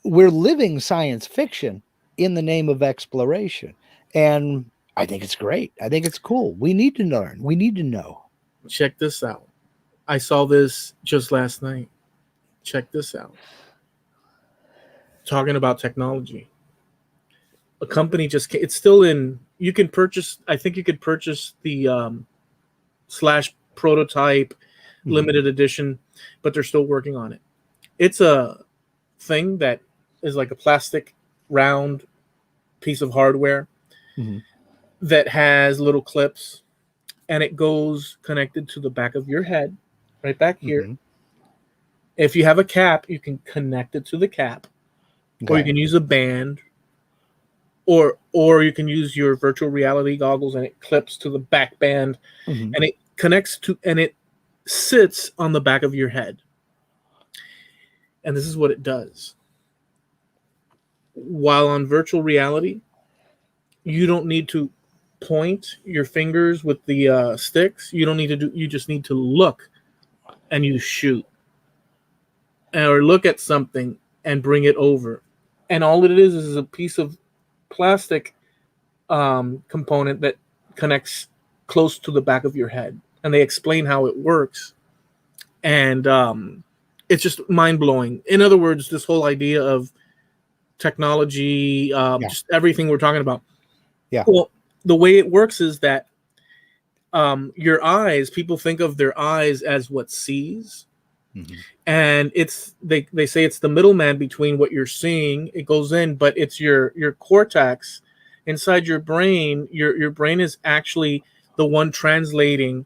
we're living science fiction in the name of exploration. And I think it's great. I think it's cool. We need to learn. We need to know. Check this out. I saw this just last night. Check this out. Talking about technology. A company it's still in, you can purchase, I think you could purchase the slash prototype limited edition, but they're still working on it. It's a thing that is like a plastic round piece of hardware that has little clips, and it goes connected to the back of your head, right back here. If you have a cap, you can connect it to the cap. Or you can use a band, or you can use your virtual reality goggles, and it clips to the back band, and it connects to, and it sits on the back of your head. And this is what it does. While on virtual reality, you don't need to point your fingers with the sticks. You don't need to do. You just need to look, and you shoot, or look at something and bring it over. And all it is a piece of plastic component that connects close to the back of your head. And they explain how it works. And it's just mind-blowing. In other words, this whole idea of technology, just everything we're talking about. Yeah. Well, the way it works is that your eyes, people think of their eyes as what sees. And it's they say it's the middleman between what you're seeing. It goes in, but it's your cortex inside your brain. Your brain is actually the one translating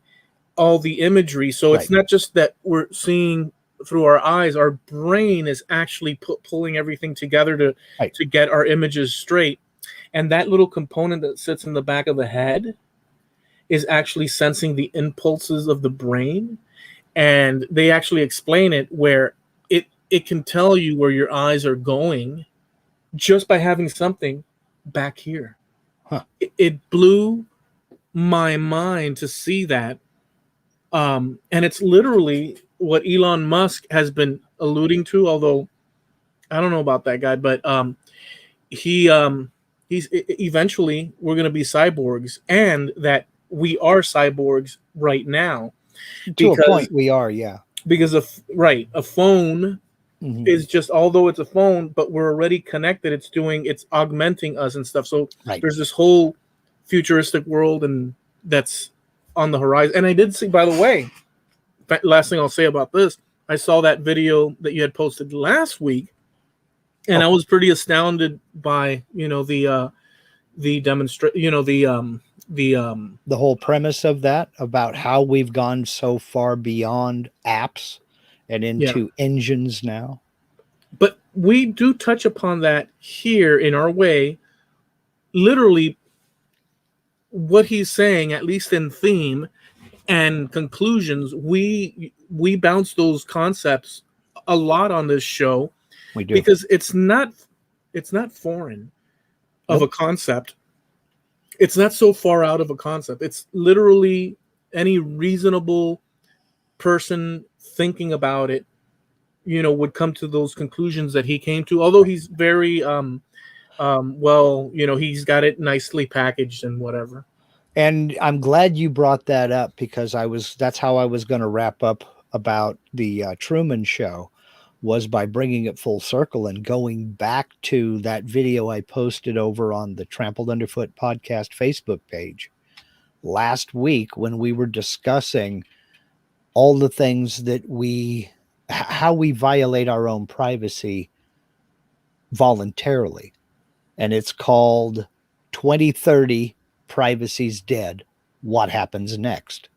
all the imagery. So it's not just that we're seeing through our eyes. Our brain is actually pulling everything together to get our images straight. And that little component that sits in the back of the head is actually sensing the impulses of the brain. And they actually explain it where it can tell you where your eyes are going just by having something back here. It blew my mind to see that. And it's literally what Elon Musk has been alluding to, although I don't know about that guy, but he's eventually we're going to be cyborgs, and that we are cyborgs right now. To a point, we are, because a phone is just, although it's a phone, but we're already connected. It's augmenting us and stuff. So there's this whole futuristic world, and that's on the horizon. And I did see, by the way, last thing I'll say about this, I saw that video that you had posted last week, and I was pretty astounded by the demonstration, the whole premise of that, about how we've gone so far beyond apps and into engines now. But we do touch upon that here in our way. Literally, what he's saying, at least in theme and conclusions, we bounce those concepts a lot on this show. We do, because it's not foreign of a concept. It's not so far out of a concept. It's literally any reasonable person thinking about it would come to those conclusions that he came to. Although he's very well, he's got it nicely packaged and whatever. And I'm glad you brought that up, because that's how I was going to wrap up about the Truman Show, was by bringing it full circle and going back to that video I posted over on the Trampled Underfoot Podcast Facebook page last week, when we were discussing all the things that how we violate our own privacy voluntarily. And it's called 2030 Privacy's Dead. What happens next?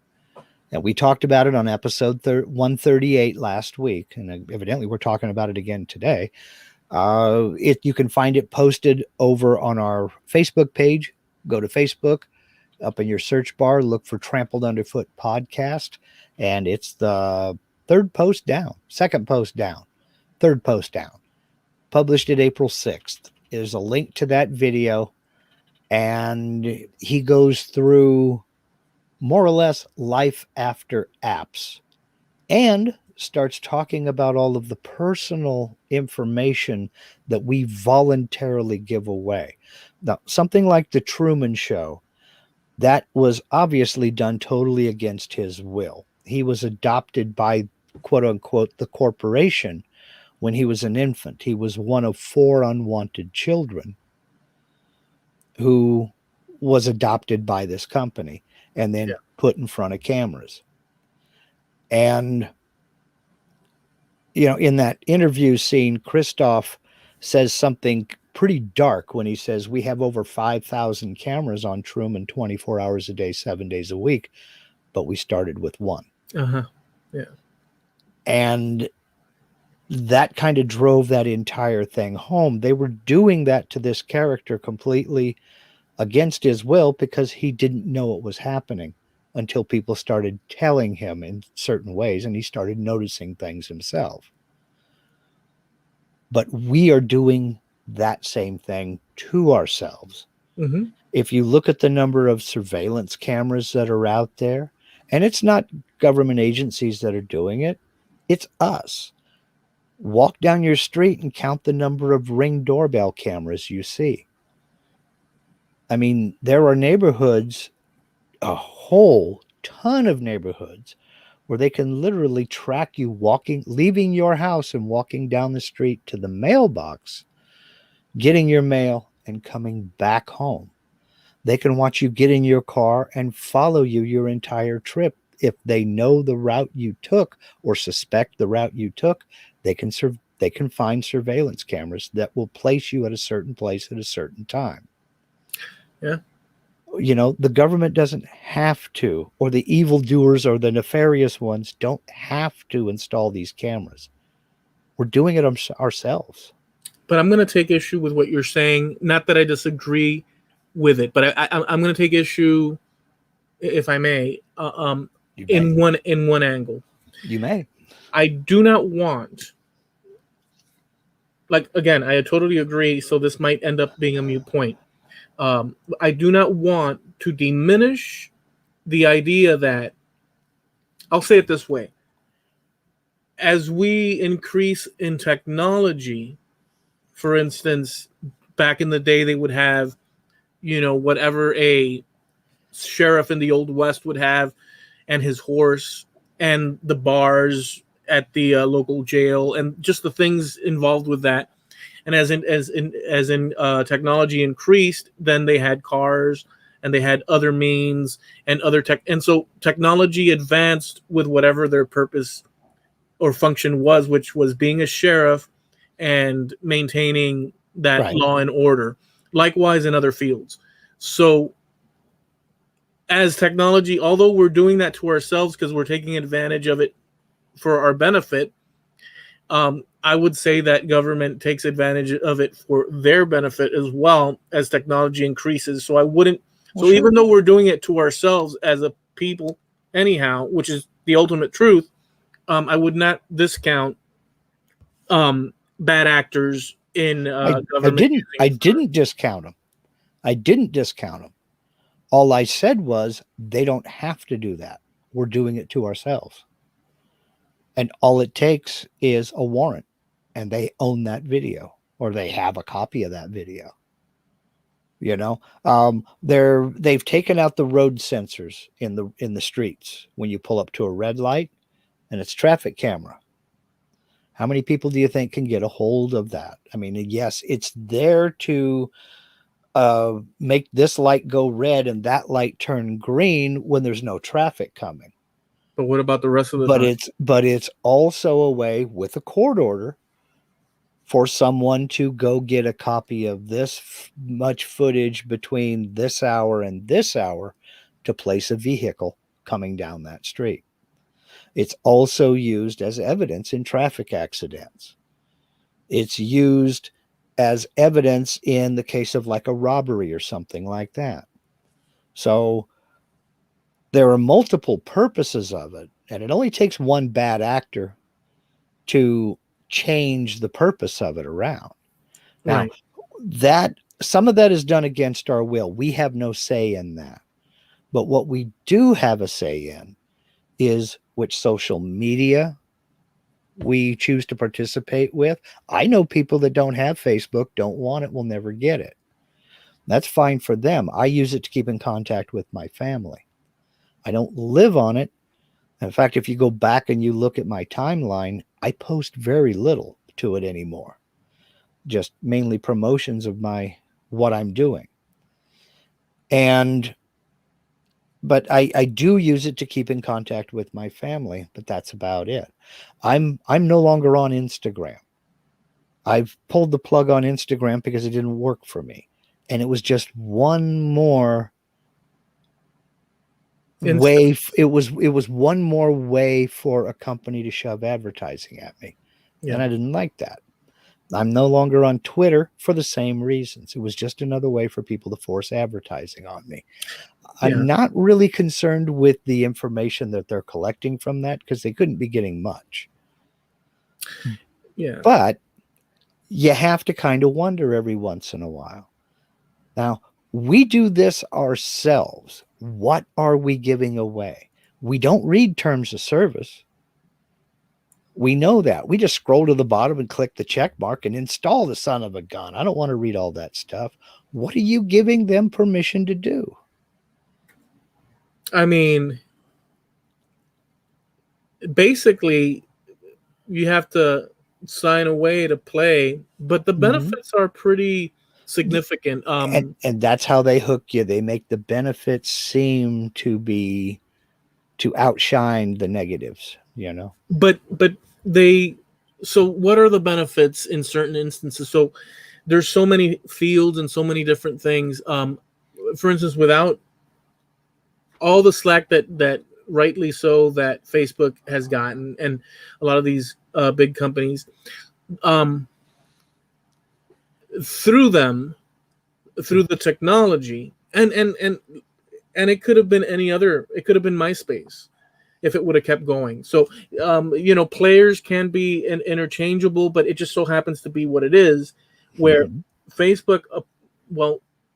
And we talked about it on episode 138 last week, and evidently we're talking about it again today. You can find it posted over on our Facebook page. Go to Facebook, up in your search bar, look for Trampled Underfoot Podcast, and it's the second post down, third post down. Published it April 6th. There's a link to that video, and he goes through more or less life after apps and starts talking about all of the personal information that we voluntarily give away. Now, something like the Truman Show, that was obviously done totally against his will. He was adopted by, quote unquote, the corporation when he was an infant. He was one of 4 unwanted children who was adopted by this company and then put in front of cameras. And, in that interview scene, Christoph says something pretty dark when he says, we have over 5,000 cameras on Truman 24 hours a day, 7 days a week, but we started with 1. Uh-huh. Yeah. And that kind of drove that entire thing home. They were doing that to this character completely against his will, because he didn't know what was happening until people started telling him in certain ways, and he started noticing things himself. But we are doing that same thing to ourselves. Mm-hmm. If you look at the number of surveillance cameras that are out there, and it's not government agencies that are doing it, it's us. Walk down your street and count the number of Ring doorbell cameras you see. I mean, there are neighborhoods, a whole ton of neighborhoods, where they can literally track you leaving your house and walking down the street to the mailbox, getting your mail and coming back home. They can watch you get in your car and follow you your entire trip. If they know the route you took or suspect the route you took, they can find surveillance cameras that will place you at a certain place at a certain time. Yeah. The government doesn't have to, or the evildoers or the nefarious ones don't have to install these cameras. We're doing it ourselves. But I'm going to take issue with what you're saying. Not that I disagree with it, but I'm going to take issue, if I may, in one angle. You may. I do not want, again, I totally agree. So this might end up being a moot point. I do not want to diminish the idea that, I'll say it this way, as we increase in technology, for instance, back in the day, they would have, whatever a sheriff in the Old West would have, and his horse, and the bars at the local jail, and just the things involved with that. And as in technology increased, then they had cars and they had other means and other tech. And so technology advanced with whatever their purpose or function was, which was being a sheriff and maintaining that law and order. Likewise in other fields. So as technology, although we're doing that to ourselves because we're taking advantage of it for our benefit, I would say that government takes advantage of it for their benefit as well as technology increases. So I wouldn't. So even though we're doing it to ourselves as a people, anyhow, which is the ultimate truth, I would not discount bad actors in government. I didn't discount them. I didn't discount them. All I said was they don't have to do that. We're doing it to ourselves. And all it takes is a warrant, and they own that video, or they have a copy of that video. They've taken out the road sensors in the streets when you pull up to a red light, and it's traffic camera. How many people do you think can get a hold of that? I mean, yes, it's there to make this light go red and that light turn green when there's no traffic coming. But what about the rest of the time? But it's also a way, with a court order, for someone to go get a copy of this much footage between this hour and this hour to place a vehicle coming down that street. It's also used as evidence in traffic accidents. It's used as evidence in the case of like a robbery or something like that. So there are multiple purposes of it, and it only takes one bad actor to change the purpose of it around. Now, Right. that some of that is done against our will. We have no say in that. But what we do have a say in is which social media we choose to participate with. I know people that don't have Facebook, don't want it, will never get it. That's fine for them. I use it to keep in contact with my family. I don't live on it. In fact, if you go back and you look at my timeline, I post very little to it anymore. Just mainly promotions of what I'm doing. But I do use it to keep in contact with my family, but that's about it. I'm no longer on Instagram. I've pulled the plug on Instagram because it didn't work for me. And it was just one more way. It was one more way for a company to shove advertising at me. Yeah. And I didn't like that. I'm no longer on Twitter for the same reasons. It was just another way for people to force advertising on me. Yeah. I'm not really concerned with the information that they're collecting from that, because they couldn't be getting much. Yeah. But you have to kind of wonder every once in a while. Now, we do this ourselves. What are we giving away? We don't read terms of service. We know that. We just scroll to the bottom and click the check mark and install the son of a gun. I don't want to read all that stuff. What are you giving them permission to do? I mean, basically, you have to sign away to play, but the benefits are pretty significant. And that's how they hook you. They make the benefits seem to outshine the negatives, But so what are the benefits in certain instances? So there's so many fields and so many different things. For instance, without all the slack that rightly so that Facebook has gotten, and a lot of these big companies, through the technology, and it could have been any other. It could have been MySpace if it would have kept going. So players can be interchangeable, but it just so happens to be what it is, where Facebook,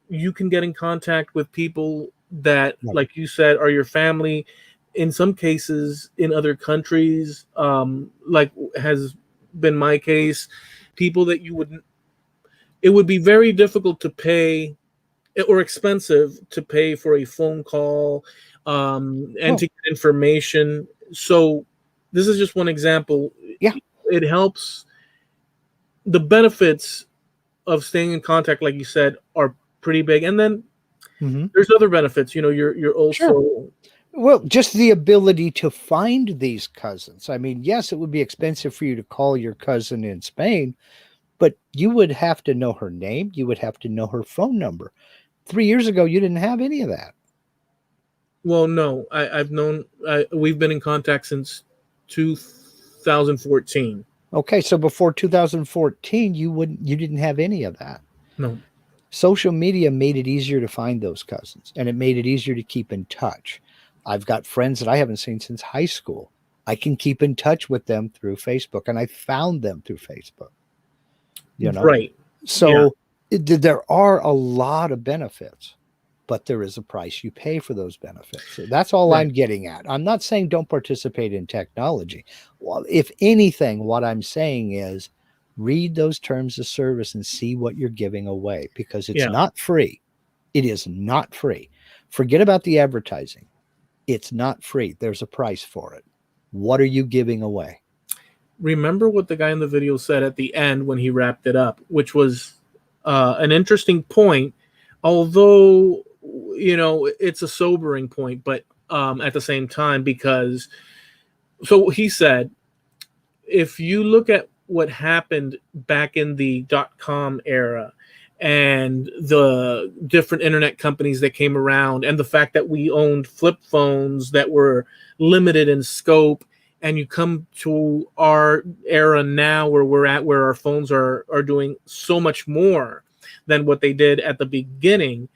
you can get in contact with people that, like you said, are your family. In some cases, in other countries, like has been my case, people that it would be very difficult to pay, or expensive to pay for a phone call, and to get information. So this is just one example. Yeah. It helps. The benefits of staying in contact, like you said, are pretty big. And then there's other benefits. You're also... Sure. Well, just the ability to find these cousins. I mean, yes, it would be expensive for you to call your cousin in Spain, but you would have to know her name. You would have to know her phone number. 3 years ago, you didn't have any of that. Well, no, we've been in contact since 2014. Okay, so before 2014, you didn't have any of that. No. Social media made it easier to find those cousins, and it made it easier to keep in touch. I've got friends that I haven't seen since high school. I can keep in touch with them through Facebook, and I found them through Facebook. Right. So there are a lot of benefits, but there is a price you pay for those benefits. So that's all Right. I'm getting at. I'm not saying don't participate in technology. Well, if anything, what I'm saying is read those terms of service and see what you're giving away, because it's Yeah. not free. It is not free. Forget about the advertising. It's not free. There's a price for it. What are you giving away? Remember what the guy in the video said at the end when he wrapped it up, which was an interesting point, although it's a sobering point, but at the same time, because so he said, if you look at what happened back in the .com era and the different internet companies that came around, and the fact that we owned flip phones that were limited in scope, and you come to our era now where we're at, where our phones are doing so much more than what they did at the beginning.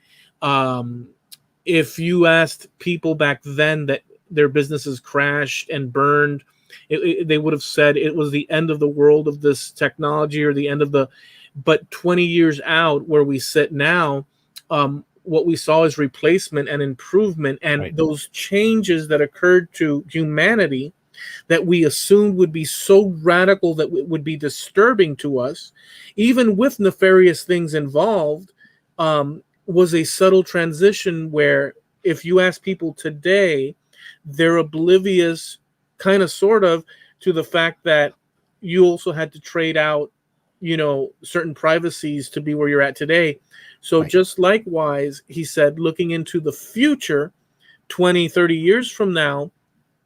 If you asked people back then that their businesses crashed and burned, they would have said it was the end of the world of this technology, or the end of the. But 20 years out, where we sit now, what we saw is replacement and improvement, and Right. those changes that occurred to humanity that we assumed would be so radical that it would be disturbing to us, even with nefarious things involved, was a subtle transition where, if you ask people today, they're oblivious, kind of, sort of, to the fact that you also had to trade out, certain privacies to be where you're at today. So Right. just likewise, he said, looking into the future, 20, 30 years from now,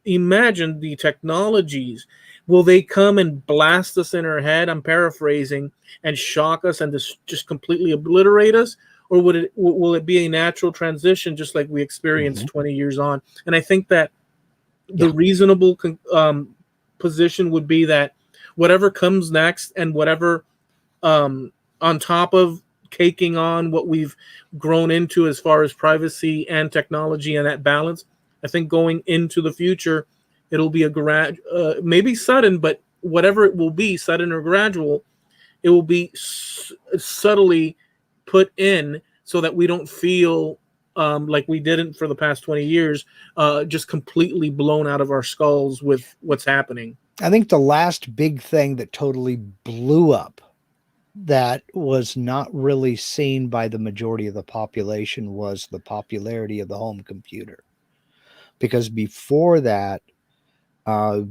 imagine the technologies. Will they come and blast us in our head, I'm paraphrasing, and shock us and just completely obliterate us? Or will it be a natural transition, just like we experienced 20 years on? And I think that the reasonable position would be that whatever comes next, and whatever on top of caking on what we've grown into as far as privacy and technology and that balance, I think going into the future, it'll be a maybe sudden, but whatever it will be, sudden or gradual, it will be subtly put in so that we don't feel like we didn't for the past 20 years, just completely blown out of our skulls with what's happening. I think the last big thing that totally blew up, that was not really seen by the majority of the population, was the popularity of the home computer. Because before that,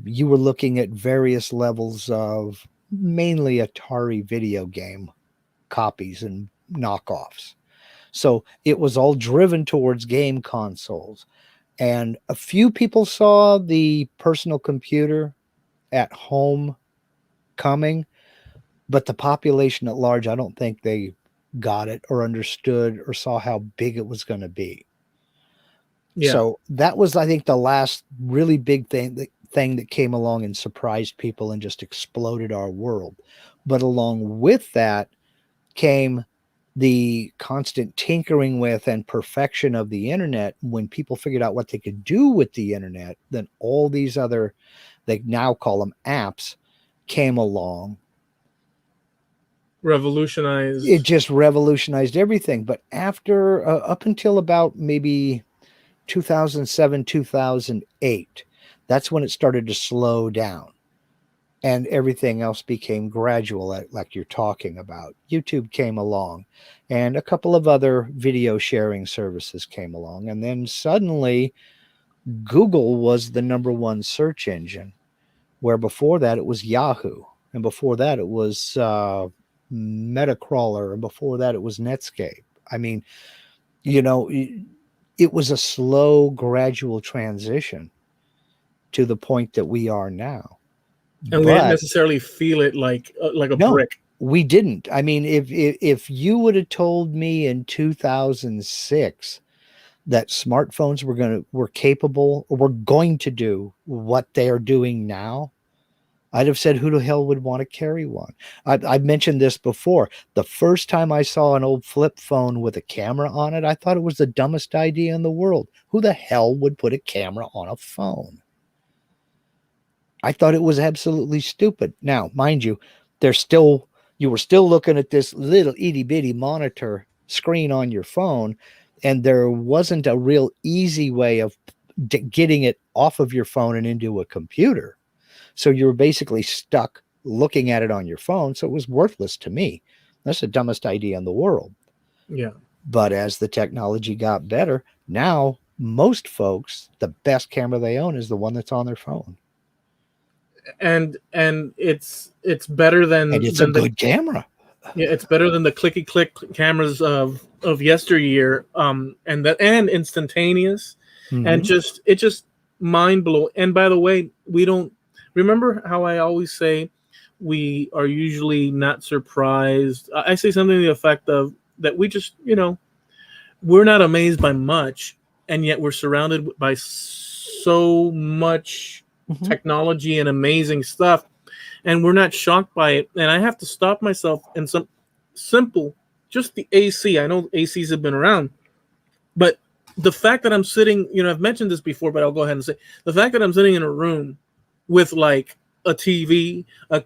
you were looking at various levels of mainly Atari video game copies and knockoffs. So it was all driven towards game consoles. And a few people saw the personal computer at home coming, but the population at large, I don't think they got it or understood or saw how big it was going to be. Yeah. So that was, I think, the last really big thing that came along and surprised people and just exploded our world. But along with that came the constant tinkering with and perfection of the internet. When people figured out what they could do with the internet, then all these other, they now call them apps, came along. Revolutionized. It just revolutionized everything. But after, up until about maybe 2007, 2008, that's when it started to slow down. And everything else became gradual, like you're talking about. YouTube came along, and a couple of other video sharing services came along. And then suddenly, Google was the number one search engine, where before that it was Yahoo. And before that it was Metacrawler. And before that it was Netscape. I mean, it was a slow, gradual transition to the point that we are now. And we didn't necessarily feel it like a brick. We didn't. I mean, if you would have told me in 2006 that smartphones were capable, or were going to do what they are doing now, I'd have said, who the hell would want to carry one? I've mentioned this before. The first time I saw an old flip phone with a camera on it, I thought it was the dumbest idea in the world. Who the hell would put a camera on a phone? I thought it was absolutely stupid. Now, mind you, you were still looking at this little itty bitty monitor screen on your phone and there wasn't a real easy way of getting it off of your phone and into a computer. So you were basically stuck looking at it on your phone. So it was worthless to me. That's the dumbest idea in the world. Yeah. But as the technology got better, now most folks, the best camera they own is the one that's on their phone. And it's better than, and it's a good camera. Yeah, it's better than the clicky click cameras of yesteryear. And instantaneous, and it just mind blowing. And by the way, we don't remember how I always say we are usually not surprised. I say something to the effect of that we just, we're not amazed by much, and yet we're surrounded by so much technology and amazing stuff, and we're not shocked by it. And I have to stop myself in some simple, just the AC. I know ACs have been around, but the fact that I'm sitting, I've mentioned this before, but I'll go ahead and say the fact that I'm sitting in a room with like a TV, I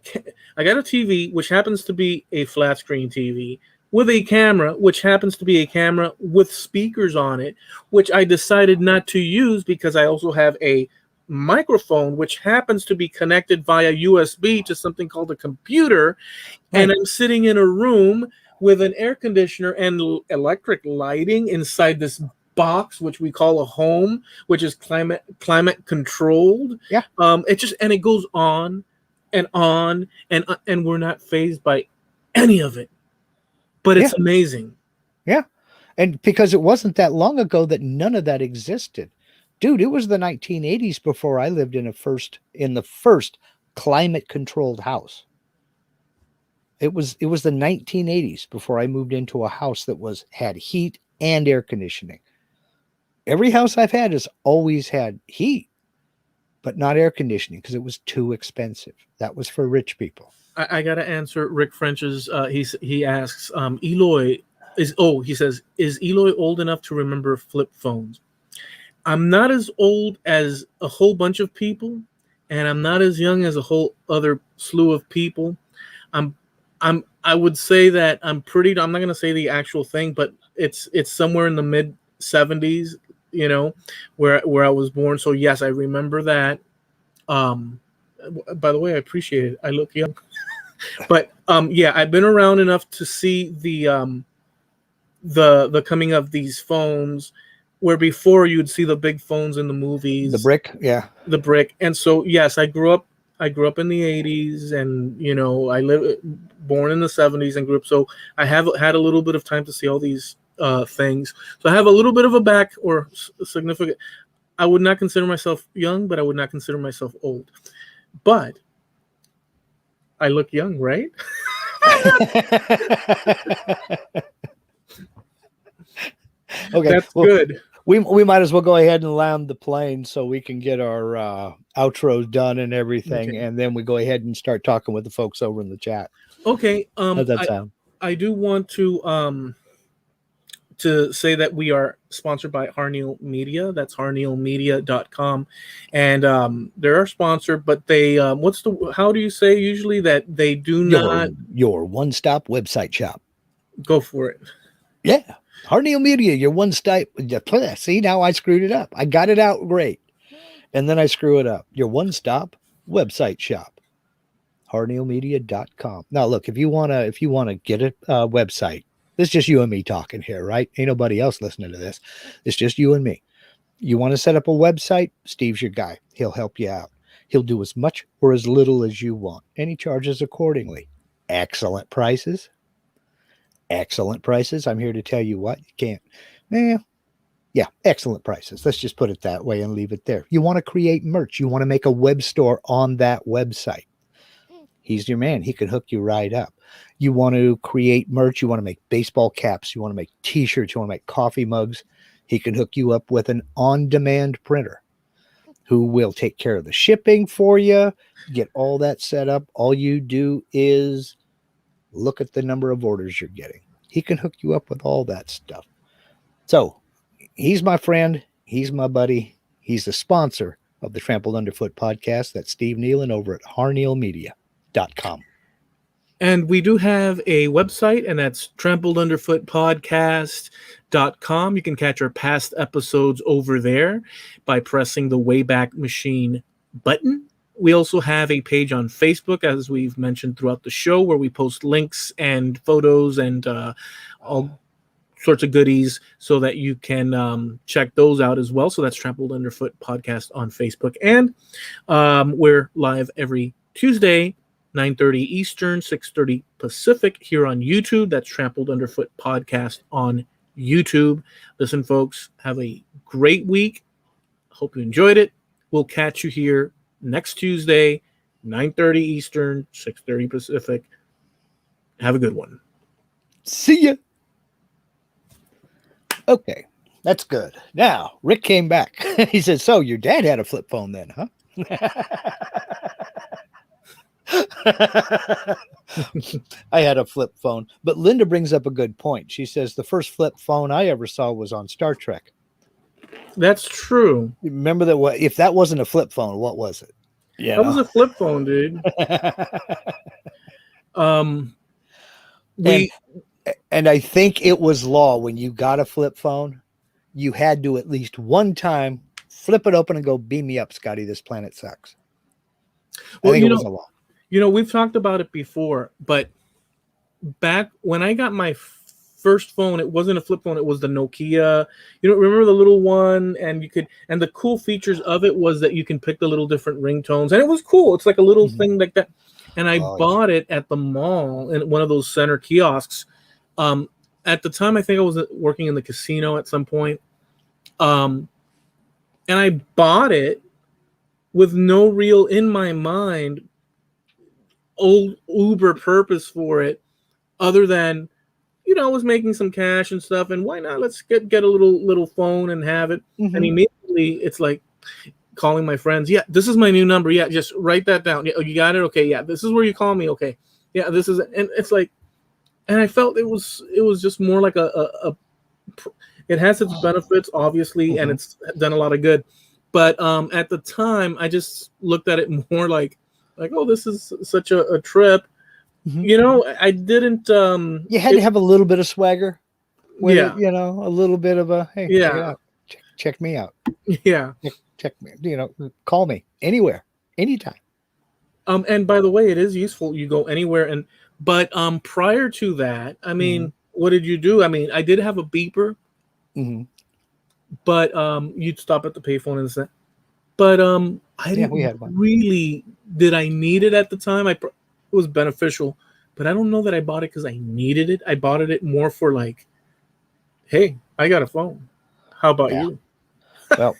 got a TV, which happens to be a flat screen TV, with a camera, which happens to be a camera with speakers on it, which I decided not to use because I also have a microphone, which happens to be connected via USB to something called a computer. Right. And I'm sitting in a room with an air conditioner and electric lighting inside this box, which we call a home, which is climate controlled. Yeah. It goes on and on, and we're not fazed by any of it. But it's amazing. Yeah. And because it wasn't that long ago that none of that existed. Dude, it was the 1980s before I lived in the first climate controlled house. It was the 1980s before I moved into a house that had heat and air conditioning. Every house I've had has always had heat, but not air conditioning because it was too expensive. That was for rich people. I got to answer Rick French's. He asks, Eloy he says, is Eloy old enough to remember flip phones? I'm not as old as a whole bunch of people, and I'm not as young as a whole other slew of people. I would say that I'm not going to say the actual thing, but it's somewhere in the mid 70s, where I was born. So yes, I remember that. By the way, I appreciate it. I look young. But I've been around enough to see the coming of these phones, where before you'd see the big phones in the movies, the brick. And so yes, I grew up in the 80s, and born in the 70s and grew up. So I have had a little bit of time to see all these things. So I have a little bit of a significant. I would not consider myself young, but I would not consider myself old. But I look young, right? Okay, that's good. We might as well go ahead and land the plane so we can get our outros done and everything, okay. And then we go ahead and start talking with the folks over in the chat. Okay. How's that sound? I do want to say that we are sponsored by Harneal Media. That's harnealmedia.com. And they're our sponsor, but they, how do you say usually that they do not? Your one-stop website shop. Go for it. Yeah. Harneal Media, your one-stop. See, now I screwed it up. I got it out great. And then I screw it up. Your one-stop website shop. harnealmedia.com. Now, look, if you want to get a website, this is just you and me talking here, right? Ain't nobody else listening to this. It's just you and me. You want to set up a website? Steve's your guy. He'll help you out. He'll do as much or as little as you want, and he charges accordingly. Excellent prices. Excellent prices. I'm here to tell you what, you can't. Yeah, excellent prices. Let's just put it that way and leave it there. You want to create merch. You want to make a web store on that website. He's your man. He can hook you right up. You want to create merch. You want to make baseball caps. You want to make t-shirts. You want to make coffee mugs. He can hook you up with an on-demand printer who will take care of the shipping for you, get all that set up. All you do is look at the number of orders you're getting. He can hook you up with all that stuff. So he's my friend. He's my buddy. He's the sponsor of the Trampled Underfoot Podcast. That's Steve Nealon over at harnealmedia.com. And we do have a website, and that's Trampled Underfoot Podcast.com. You can catch our past episodes over there by pressing the Wayback Machine button. We also have a page on Facebook, as we've mentioned throughout the show, where we post links and photos and all sorts of goodies so that you can check those out as well. So that's Trampled Underfoot Podcast on Facebook. And we're live every Tuesday, 9:30 Eastern, 6:30 Pacific here on YouTube. That's Trampled Underfoot Podcast on YouTube. Listen, folks, have a great week. Hope you enjoyed it. We'll catch you here next Tuesday, 9:30 Eastern, 6:30 Pacific. Have a good one. See ya. Okay, that's good. Now, Rick came back. He said, so your dad had a flip phone then, huh? I had a flip phone. But Linda brings up a good point. She says the first flip phone I ever saw was on Star Trek. That's true. Remember that? If that wasn't a flip phone, what was it? Yeah, that was a flip phone, dude. And I think it was law when you got a flip phone, you had to at least one time flip it open and go, beam me up, Scotty. This planet sucks. Well, I think it was a law. We've talked about it before, but back when I got my first phone, it wasn't a flip phone. It was the Nokia. Remember the little one? And the cool features of it was that you can pick the little different ringtones, and it was cool. It's like a little thing like that. And I bought it at the mall in one of those center kiosks. At the time, I think I was working in the casino at some point. And I bought it with no real, in my mind, old Uber purpose for it, other than, I was making some cash and stuff, and why not? Let's get a little phone and have it. Mm-hmm. And immediately it's like calling my friends. Yeah, this is my new number. Yeah, just write that down. Yeah, you got it? Okay, yeah, this is where you call me. Okay. Yeah, this is, and it's like, and I felt it was just more like it has its benefits, obviously, and it's done a lot of good. But at the time, I just looked at it more like, oh, this is such a trip. Mm-hmm. I didn't. You had to have a little bit of swagger. Yeah. It, a little bit of a, hey, yeah, check me out. Yeah. Check me, call me anywhere, anytime. And by the way, it is useful. You go anywhere. But prior to that, I mean, what did you do? I mean, I did have a beeper, but you'd stop at the payphone and say, but I didn't really, did I need it at the time? It was beneficial, but I don't know that I bought it because I needed it. I bought it more for like, hey, I got a phone. How about you? Well,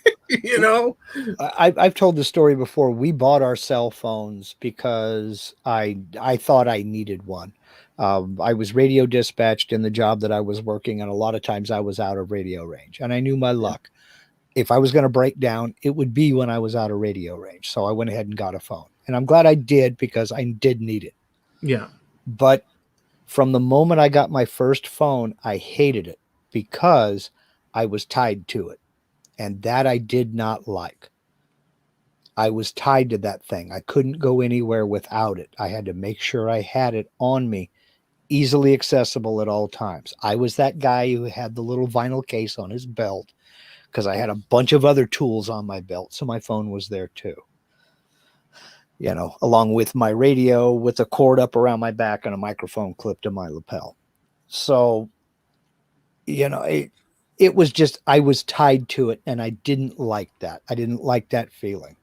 I've told the story before. We bought our cell phones because I thought I needed one. I was radio dispatched in the job that I was working, and a lot of times I was out of radio range, and I knew my luck. If I was going to break down, it would be when I was out of radio range. So I went ahead and got a phone, and I'm glad I did because I did need it. Yeah. But from the moment I got my first phone, I hated it because I was tied to it. And that I did not like. I was tied to that thing. I couldn't go anywhere without it. I had to make sure I had it on me, easily accessible at all times. I was that guy who had the little vinyl case on his belt because I had a bunch of other tools on my belt. So my phone was there too. Along with my radio with a cord up around my back and a microphone clipped to my lapel. So, it was just, I was tied to it, and I didn't like that. I didn't like that feeling.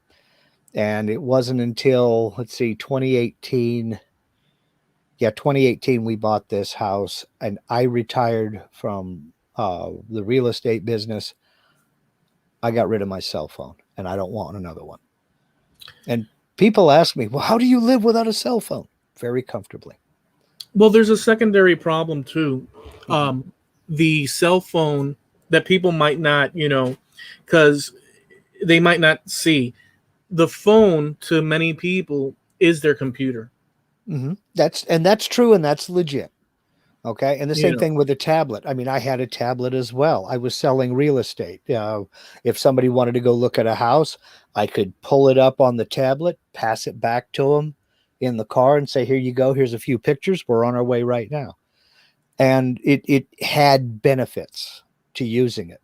And it wasn't until, 2018. Yeah, 2018, we bought this house, and I retired from the real estate business. I got rid of my cell phone, and I don't want another one. And people ask me, well, how do you live without a cell phone? Very comfortably. Well, there's a secondary problem, too. The cell phone that people might not, because they might not see. The phone to many people is their computer. Mm-hmm. That's true, and that's legit. Okay, and the same thing with the tablet. I mean, I had a tablet as well. I was selling real estate. If somebody wanted to go look at a house, I could pull it up on the tablet, pass it back to them, in the car and say, here you go, here's a few pictures, we're on our way right now. And it had benefits to using it.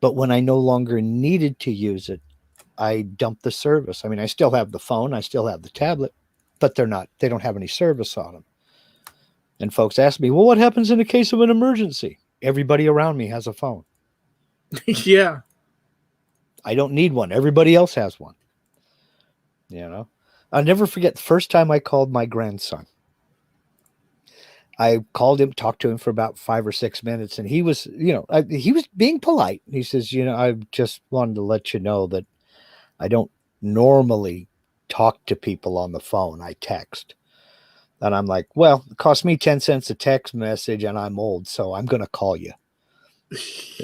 But when I no longer needed to use it, I dumped the service. I mean, I still have the phone, I still have the tablet, but they don't have any service on them. And folks ask me, well, what happens in the case of an emergency? Everybody around me has a phone. Yeah. I don't need one. Everybody else has one. I'll never forget the first time I called my grandson. I called him, talked to him for about 5 or 6 minutes, and he was, he was being polite. He says, I just wanted to let you know that I don't normally talk to people on the phone. I text. And I'm like, well, it cost me 10 cents a text message, and I'm old, so I'm going to call you.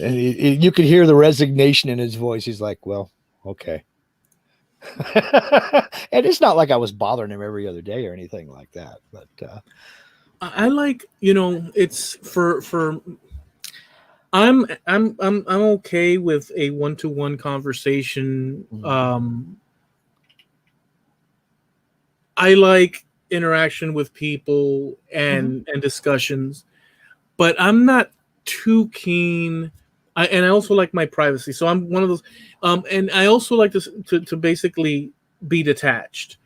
And you could hear the resignation in his voice. He's like, well, okay. And it's not like I was bothering him every other day or anything like that. But I like, it's for I'm okay with a one-to-one conversation. I like interaction with people and discussions, but I'm not too keen. And I also like my privacy. So I'm one of those. And I also like to basically be detached.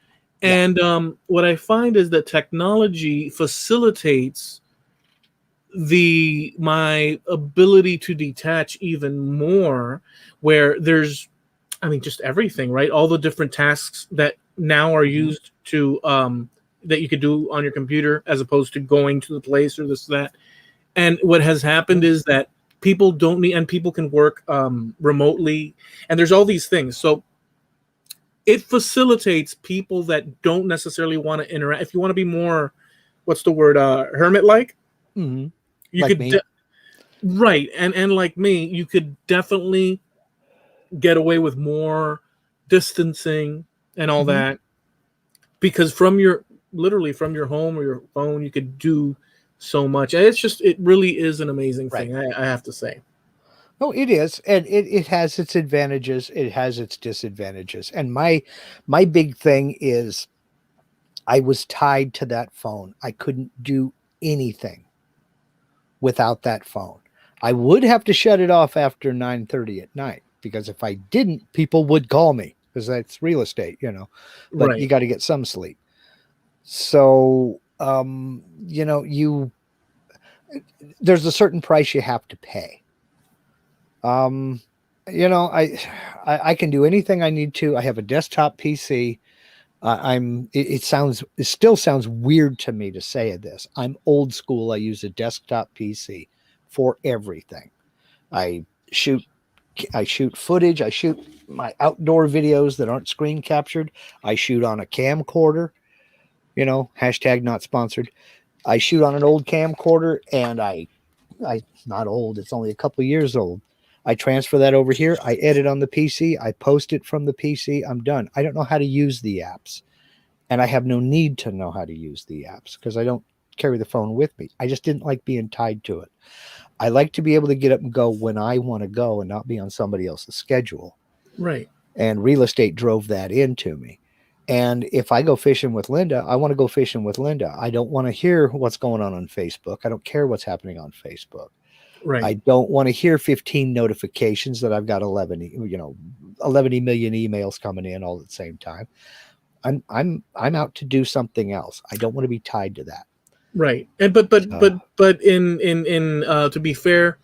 And what I find is that technology facilitates my ability to detach even more, where there's, just everything, right? All the different tasks that now are used to that you could do on your computer as opposed to going to the place or this, that. And what has happened is that people don't need, and people can work remotely, and there's all these things. So it facilitates people that don't necessarily want to interact. If you want to be more, what's the word, hermit-like, you like could, me. Right. And like me, you could definitely get away with more distancing and all that, because literally from your home or your phone, you could do so much. And it really is an amazing thing. I have to say. Oh, it is. And it has its advantages. It has its disadvantages. And my big thing is I was tied to that phone. I couldn't do anything without that phone. I would have to shut it off after 9:30 at night, because if I didn't, people would call me, because that's real estate, but you got to get some sleep. So, there's a certain price you have to pay. I can do anything I need to. I have a desktop PC. It still sounds weird to me to say this. I'm old school. I use a desktop PC for everything. I shoot footage. I shoot my outdoor videos that aren't screen captured. I shoot on a camcorder, hashtag not sponsored. I shoot on an old camcorder, and I not old. It's only a couple of years old. I transfer that over here. I edit on the PC. I post it from the PC. I'm done. I don't know how to use the apps, and I have no need to know how to use the apps because I don't carry the phone with me. I just didn't like being tied to it. I like to be able to get up and go when I want to go and not be on somebody else's schedule. Right. And real estate drove that into me. And if I go fishing with Linda, I want to go fishing with Linda. I don't want to hear what's going on Facebook. I don't care what's happening on Facebook. Right. I don't want to hear 15 notifications that I've got 11 million emails coming in all at the same time. I'm out to do something else. I don't want to be tied to that. Right. And but in to be fair,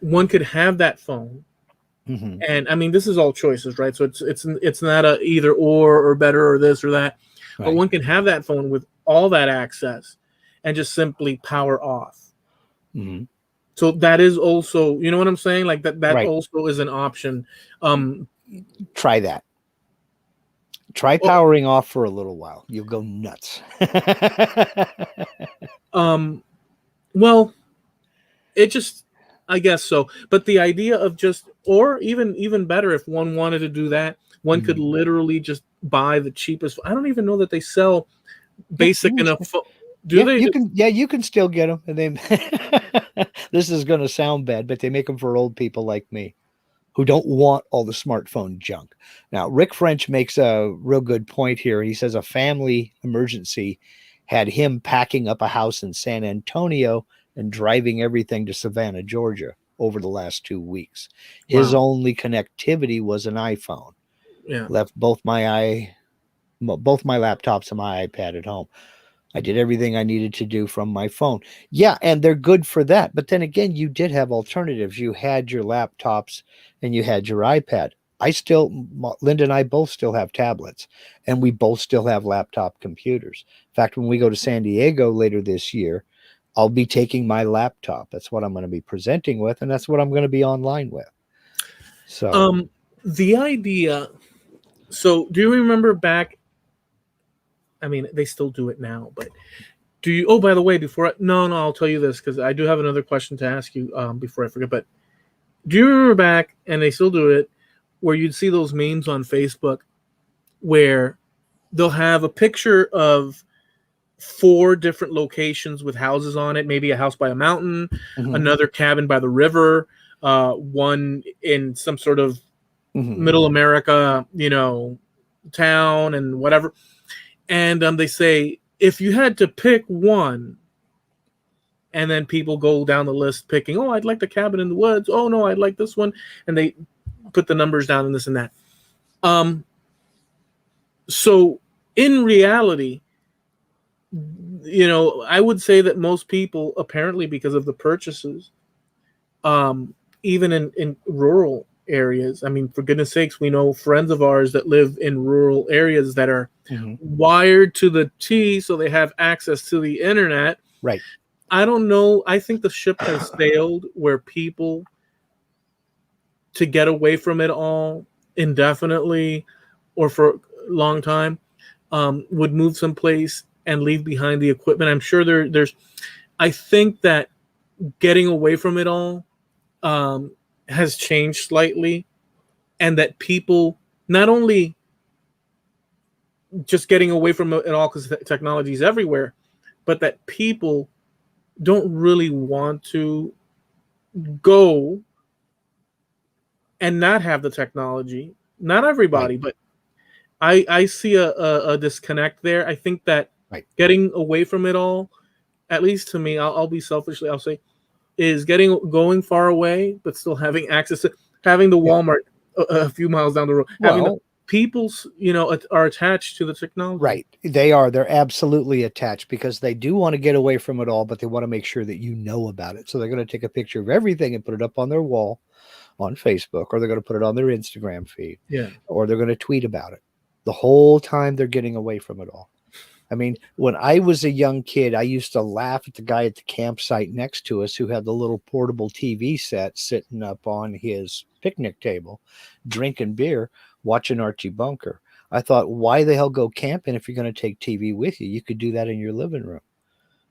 one could have that phone. And this is all choices, right? So it's not a either or better or this or that. Right. But one can have that phone with all that access and just simply power off. So that is also, you know what I'm saying? Like that right. Also is an option. Try that. Try powering off for a little while. You'll go nuts. Well, it just, I guess so. But the idea of just, or even better, if one wanted to do that, one could literally just buy the cheapest. I don't even know that they sell basic enough. You can still get them. And they, this is going to sound bad, but they make them for old people like me. who don't want all the smartphone junk. Now, Rick French makes a real good point here. He says a family emergency had him packing up a house in San Antonio and driving everything to Savannah, Georgia over the last 2 weeks. His only connectivity was an iPhone. Yeah. Left both my laptops and my iPad at home. I did everything I needed to do from my phone. Yeah, and they're good for that. But then again, you did have alternatives. You had your laptops and you had your iPad. Linda and I both still have tablets, and we both still have laptop computers. In fact, when we go to San Diego later this year, I'll be taking my laptop. That's what I'm going to be presenting with, and that's what I'm going to be online with. So, the idea. So, do you remember back? I mean, they still do it now, but do you? Oh, by the way, no, I'll tell you this because I do have another question to ask you before I forget. But do you remember back, and they still do it, where you'd see those memes on Facebook where they'll have a picture of 4 different locations with houses on it, maybe a house by a mountain, another cabin by the river, one in some sort of middle America, town and whatever. And they say, if you had to pick one, and then people go down the list picking, oh, I'd like the cabin in the woods. Oh, no, I'd like this one. And they put the numbers down and this and that. So in reality, I would say that most people, apparently because of the purchases, even in rural areas, I mean, for goodness sakes, we know friends of ours that live in rural areas that are wired to the T, so they have access to the internet. Right. I don't know. I think the ship has sailed where people, to get away from it all indefinitely or for a long time, would move someplace and leave behind the equipment. I'm sure I think that getting away from it all has changed slightly, and that people not only just getting away from it all because technology is everywhere, but that people don't really want to go and not have the technology. Not everybody, but I see a disconnect there. I think that getting away from it all, at least to me, I'll be selfishly, I'll say, is going far away, but still having access to having the Walmart a few miles down the road. Having the people's, are attached to the technology. Right. They are. They're absolutely attached because they do want to get away from it all, but they want to make sure that you know about it. So they're going to take a picture of everything and put it up on their wall on Facebook, or they're going to put it on their Instagram feed. Yeah. Or they're going to tweet about it. The whole time they're getting away from it all. I mean, when I was a young kid, I used to laugh at the guy at the campsite next to us who had the little portable TV set sitting up on his picnic table, drinking beer, watching Archie Bunker. I thought, why the hell go camping if you're going to take TV with you? You could do that in your living room.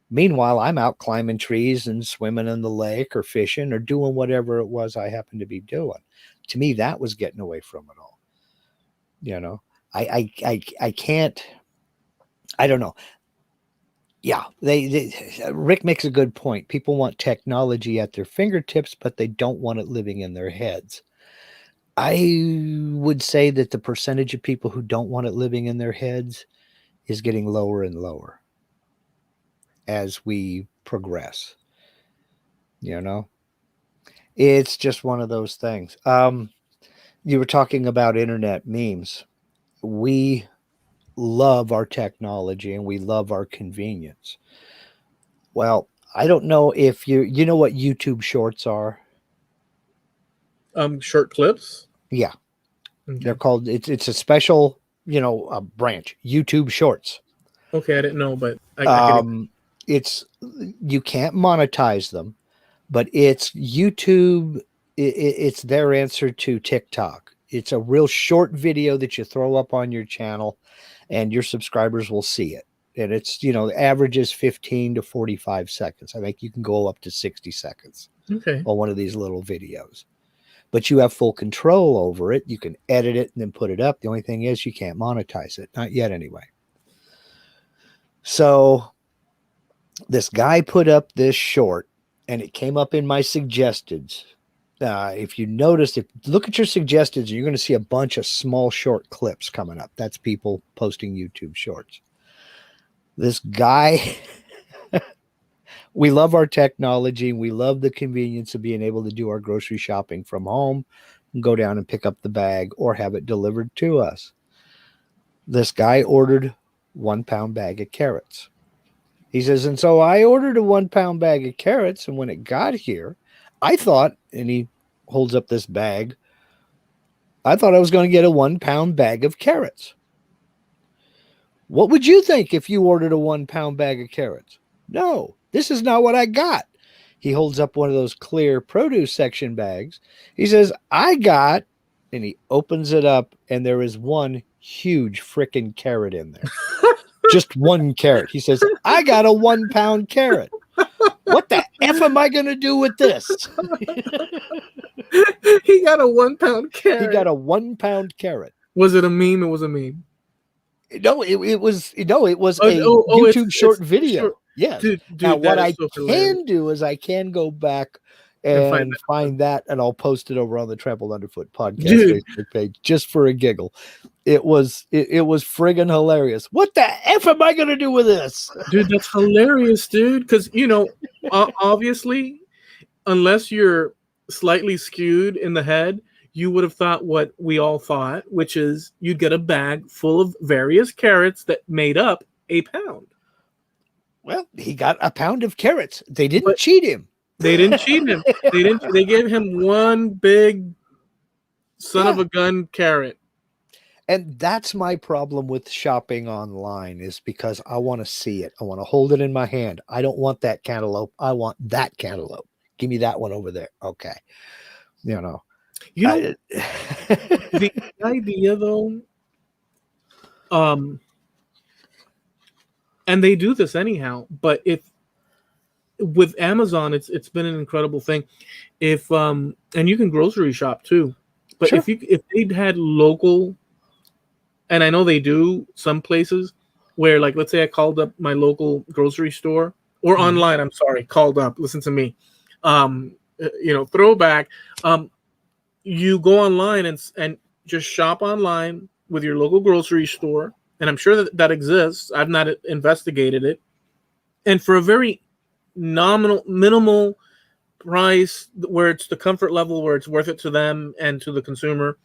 Meanwhile, I'm out climbing trees and swimming in the lake or fishing or doing whatever it was I happened to be doing. To me, that was getting away from it all. I can't. I don't know. Yeah, Rick makes a good point. People want technology at their fingertips, but they don't want it living in their heads. I would say that the percentage of people who don't want it living in their heads is getting lower and lower as we progress. It's just one of those things. You were talking about internet memes. We love our technology and we love our convenience. Well, I don't know if you know what YouTube shorts are. Short clips. Yeah. Okay. They're called, it's a special, branch, YouTube shorts. Okay. I didn't know, but you can't monetize them, but it's YouTube. It's their answer to TikTok. It's a real short video that you throw up on your channel and your subscribers will see it. And it's, the average is 15 to 45 seconds. I think you can go up to 60 seconds on one of these little videos. But you have full control over it. You can edit it and then put it up. The only thing is you can't monetize it. Not yet anyway. So this guy put up this short and it came up in my suggested if you notice, if look at your suggestions, you're going to see a bunch of small short clips coming up. That's people posting YouTube shorts. This guy, we love our technology. We love the convenience of being able to do our grocery shopping from home, and go down and pick up the bag or have it delivered to us. This guy ordered 1 pound bag of carrots. He says, and so I ordered a 1 pound bag of carrots. And when it got here, I thought, and he holds up this bag, I thought I was going to get a 1 pound bag of carrots. What would you think if you ordered a 1 pound bag of carrots? No, this is not what I got. He holds up one of those clear produce section bags. He says, I got, and he opens it up, and there is one huge freaking carrot in there. Just one carrot. He says, I got a 1 pound carrot. What the F am I going to do with this? He got a 1 pound carrot. He got a 1 pound carrot. Was it a meme? It was a meme. No, it was a YouTube short video. Sure. Yes. Dude, now, what I can do is I can go back and find that, and I'll post it over on the Trampled Underfoot Podcast Facebook page just for a giggle. It was friggin' hilarious. What the F am I going to do with this? Dude, that's hilarious, dude. Because, obviously, unless you're slightly skewed in the head, you would have thought what we all thought, which is you'd get a bag full of various carrots that made up a pound. Well, he got a pound of carrots. They didn't cheat him. They didn't cheat him. They gave him one big son of a gun carrot. And that's my problem with shopping online, is because I want to see it. I want to hold it in my hand. I don't want that cantaloupe. I want that cantaloupe. Give me that one over there. Okay. The idea though, and they do this anyhow, but if with Amazon, it's been an incredible thing. If and you can grocery shop too, but sure. if they'd had local, and I know they do some places where, like, let's say I called up my local grocery store or online. I'm sorry, called up. Listen to me. Throwback. You go online and just shop online with your local grocery store. And I'm sure that exists. I've not investigated it. And for a very minimal price, where it's the comfort level, where it's worth it to them and to the consumer,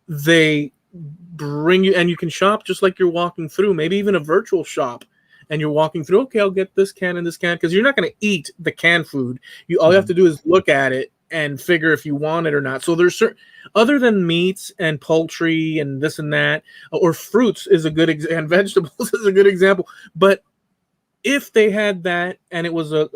they bring you, and you can shop just like you're walking through, maybe even a virtual shop. And you're walking through, okay, I'll get this can and this can, because you're not going to eat the canned food. All you have to do is look at it and figure if you want it or not. So there's certain, other than meats and poultry and this and that, or fruits is a good and vegetables is a good example. But if they had that and it was a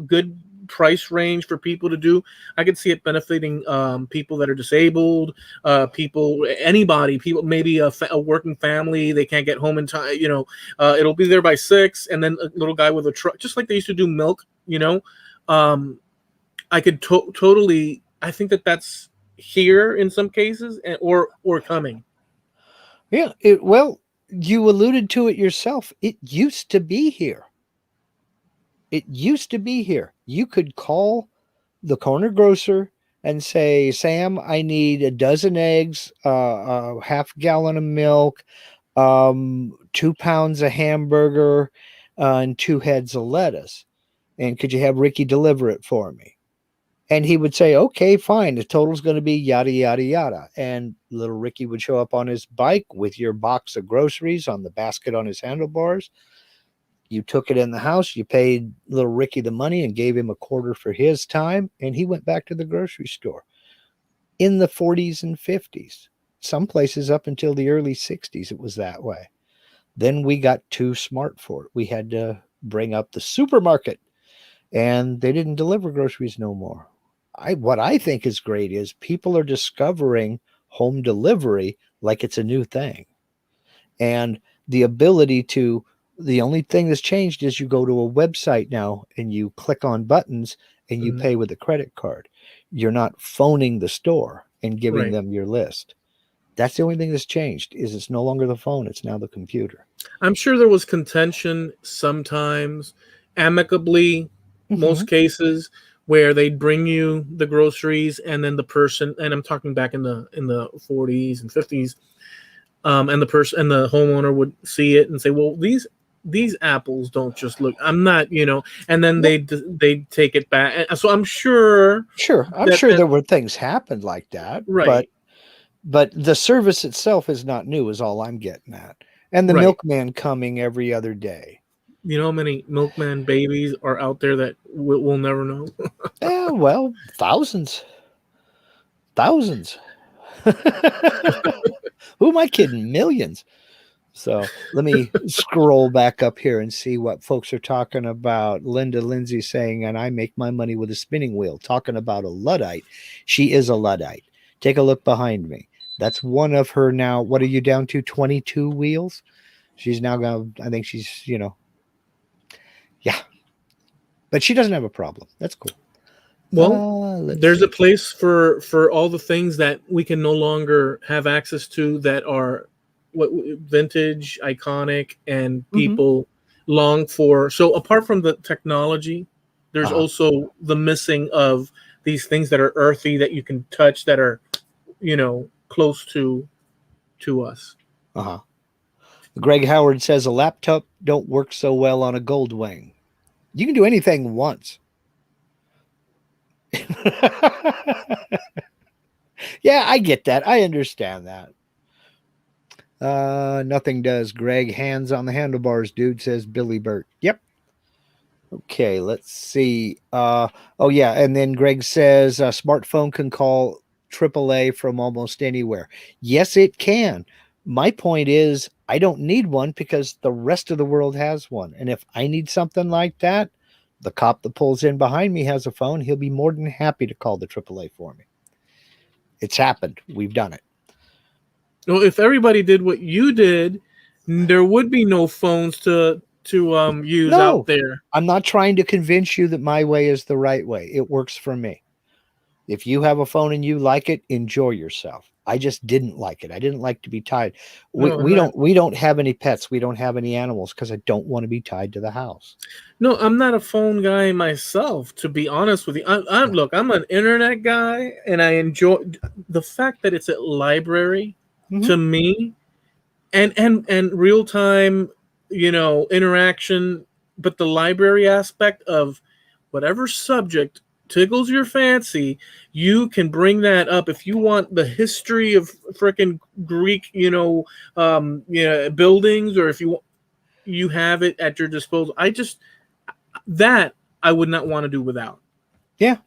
good price range for people to do, I could see it benefiting people that are disabled, anybody, people, maybe a working family, they can't get home in time, it'll be there by 6, and then a little guy with a truck, just like they used to do milk, I could totally, I think that's here in some cases, or coming. Yeah, you alluded to it yourself. It used to be here. You could call the corner grocer and say, Sam, I need a dozen eggs, a half gallon of milk, 2 pounds of hamburger, and 2 heads of lettuce. And could you have Ricky deliver it for me? And he would say, okay, fine. The total's going to be yada, yada, yada. And little Ricky would show up on his bike with your box of groceries on the basket on his handlebars. You took it in the house, you paid little Ricky the money and gave him a quarter for his time, and he went back to the grocery store. In the 40s and 50s, some places up until the early 60s, it was that way. Then we got too smart for it. We had to bring up the supermarket, and they didn't deliver groceries no more. What I think is great is people are discovering home delivery like it's a new thing. And the ability to, the only thing that's changed is you go to a website now and you click on buttons and you pay with a credit card. You're not phoning the store and giving them your list. That's the only thing that's changed, is it's no longer the phone. It's now the computer. I'm sure there was contention sometimes, amicably, most cases, where they'd bring you the groceries, and then the person, and I'm talking back in the 40s and 50s, and the person and the homeowner would see it and say, well, these apples don't just look, I'm not, and then they take it back. And so I'm sure there were things happened like that, right. But the service itself is not new, is all I'm getting at. And the milkman coming every other day. You know how many milkman babies are out there that we'll never know? Yeah, well, thousands. Who am I kidding? Millions. So let me scroll back up here and see what folks are talking about. Lindsay saying, and I make my money with a spinning wheel. Talking about a Luddite. She is a Luddite. Take a look behind me. That's one of her now. What are you down to? 22 wheels? She's now going to, I think she's, yeah. But she doesn't have a problem. That's cool. Well, there's a place for all the things that we can no longer have access to that are vintage, iconic, and people long for. So apart from the technology, there's also the missing of these things that are earthy, that you can touch, that are, close to us. Greg Howard says a laptop don't work so well on a Goldwing. You can do anything once. Yeah, I get that. I understand that. Nothing does, Greg. Hands on the handlebars, dude, says Billy Burt. Yep. Okay, let's see. And then Greg says a smartphone can call AAA from almost anywhere. Yes, it can. My point is, I don't need one because the rest of the world has one. And if I need something like that, the cop that pulls in behind me has a phone. He'll be more than happy to call the AAA for me. It's happened. We've done it. Well, if everybody did what you did, there would be no phones to use out there. I'm not trying to convince you that my way is the right way. It works for me. If you have a phone and you like it, enjoy yourself. I just didn't like it. I didn't like to be tied. We don't have any pets. We don't have any animals because I don't want to be tied to the house. No, I'm not a phone guy myself, to be honest with you. Look, I'm an internet guy, and I enjoy the fact that it's a library to me, and real time, interaction. But the library aspect of whatever subject tickles your fancy, you can bring that up. If you want the history of frickin' Greek, buildings, or if you have it at your disposal. I would not want to do without. Yeah.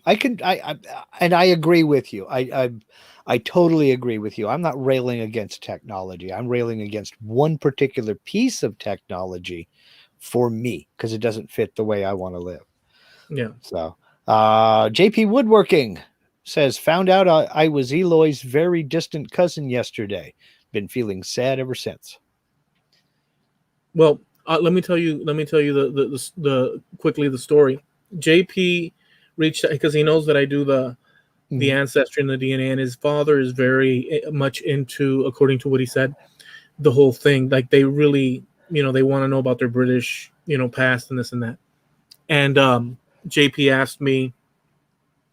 I agree with you. I totally agree with you. I'm not railing against technology. I'm railing against one particular piece of technology for me because it doesn't fit the way I want to live. Yeah. So JP Woodworking says, found out I was Eloy's very distant cousin yesterday. Been feeling sad ever since. Well, let me tell you the quickly the story. JP reached out because he knows that I do the ancestry and the DNA, and his father is very much into, according to what he said, the whole thing. Like they really, they want to know about their British, past and this and that. And JP asked me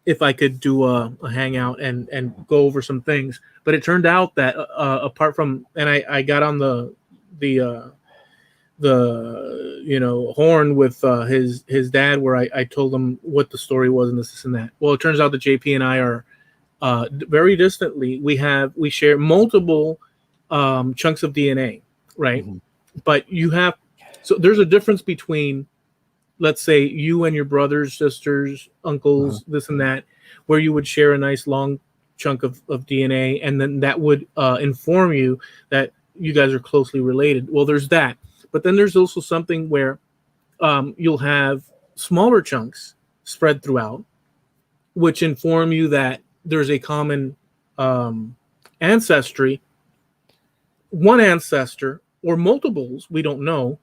if I could do a hangout and go over some things. But it turned out that apart from, and I got on the horn with his dad, where I told him what the story was and this and that. Well, it turns out that JP and I are very distantly. We share multiple chunks of DNA, right? But so there's a difference between, let's say, you and your brothers, sisters, uncles, this and that, where you would share a nice long chunk of DNA, and then that would inform you that you guys are closely related. Well, there's that. But then there's also something where you'll have smaller chunks spread throughout, which inform you that there's a common ancestry, one ancestor, or multiples, we don't know.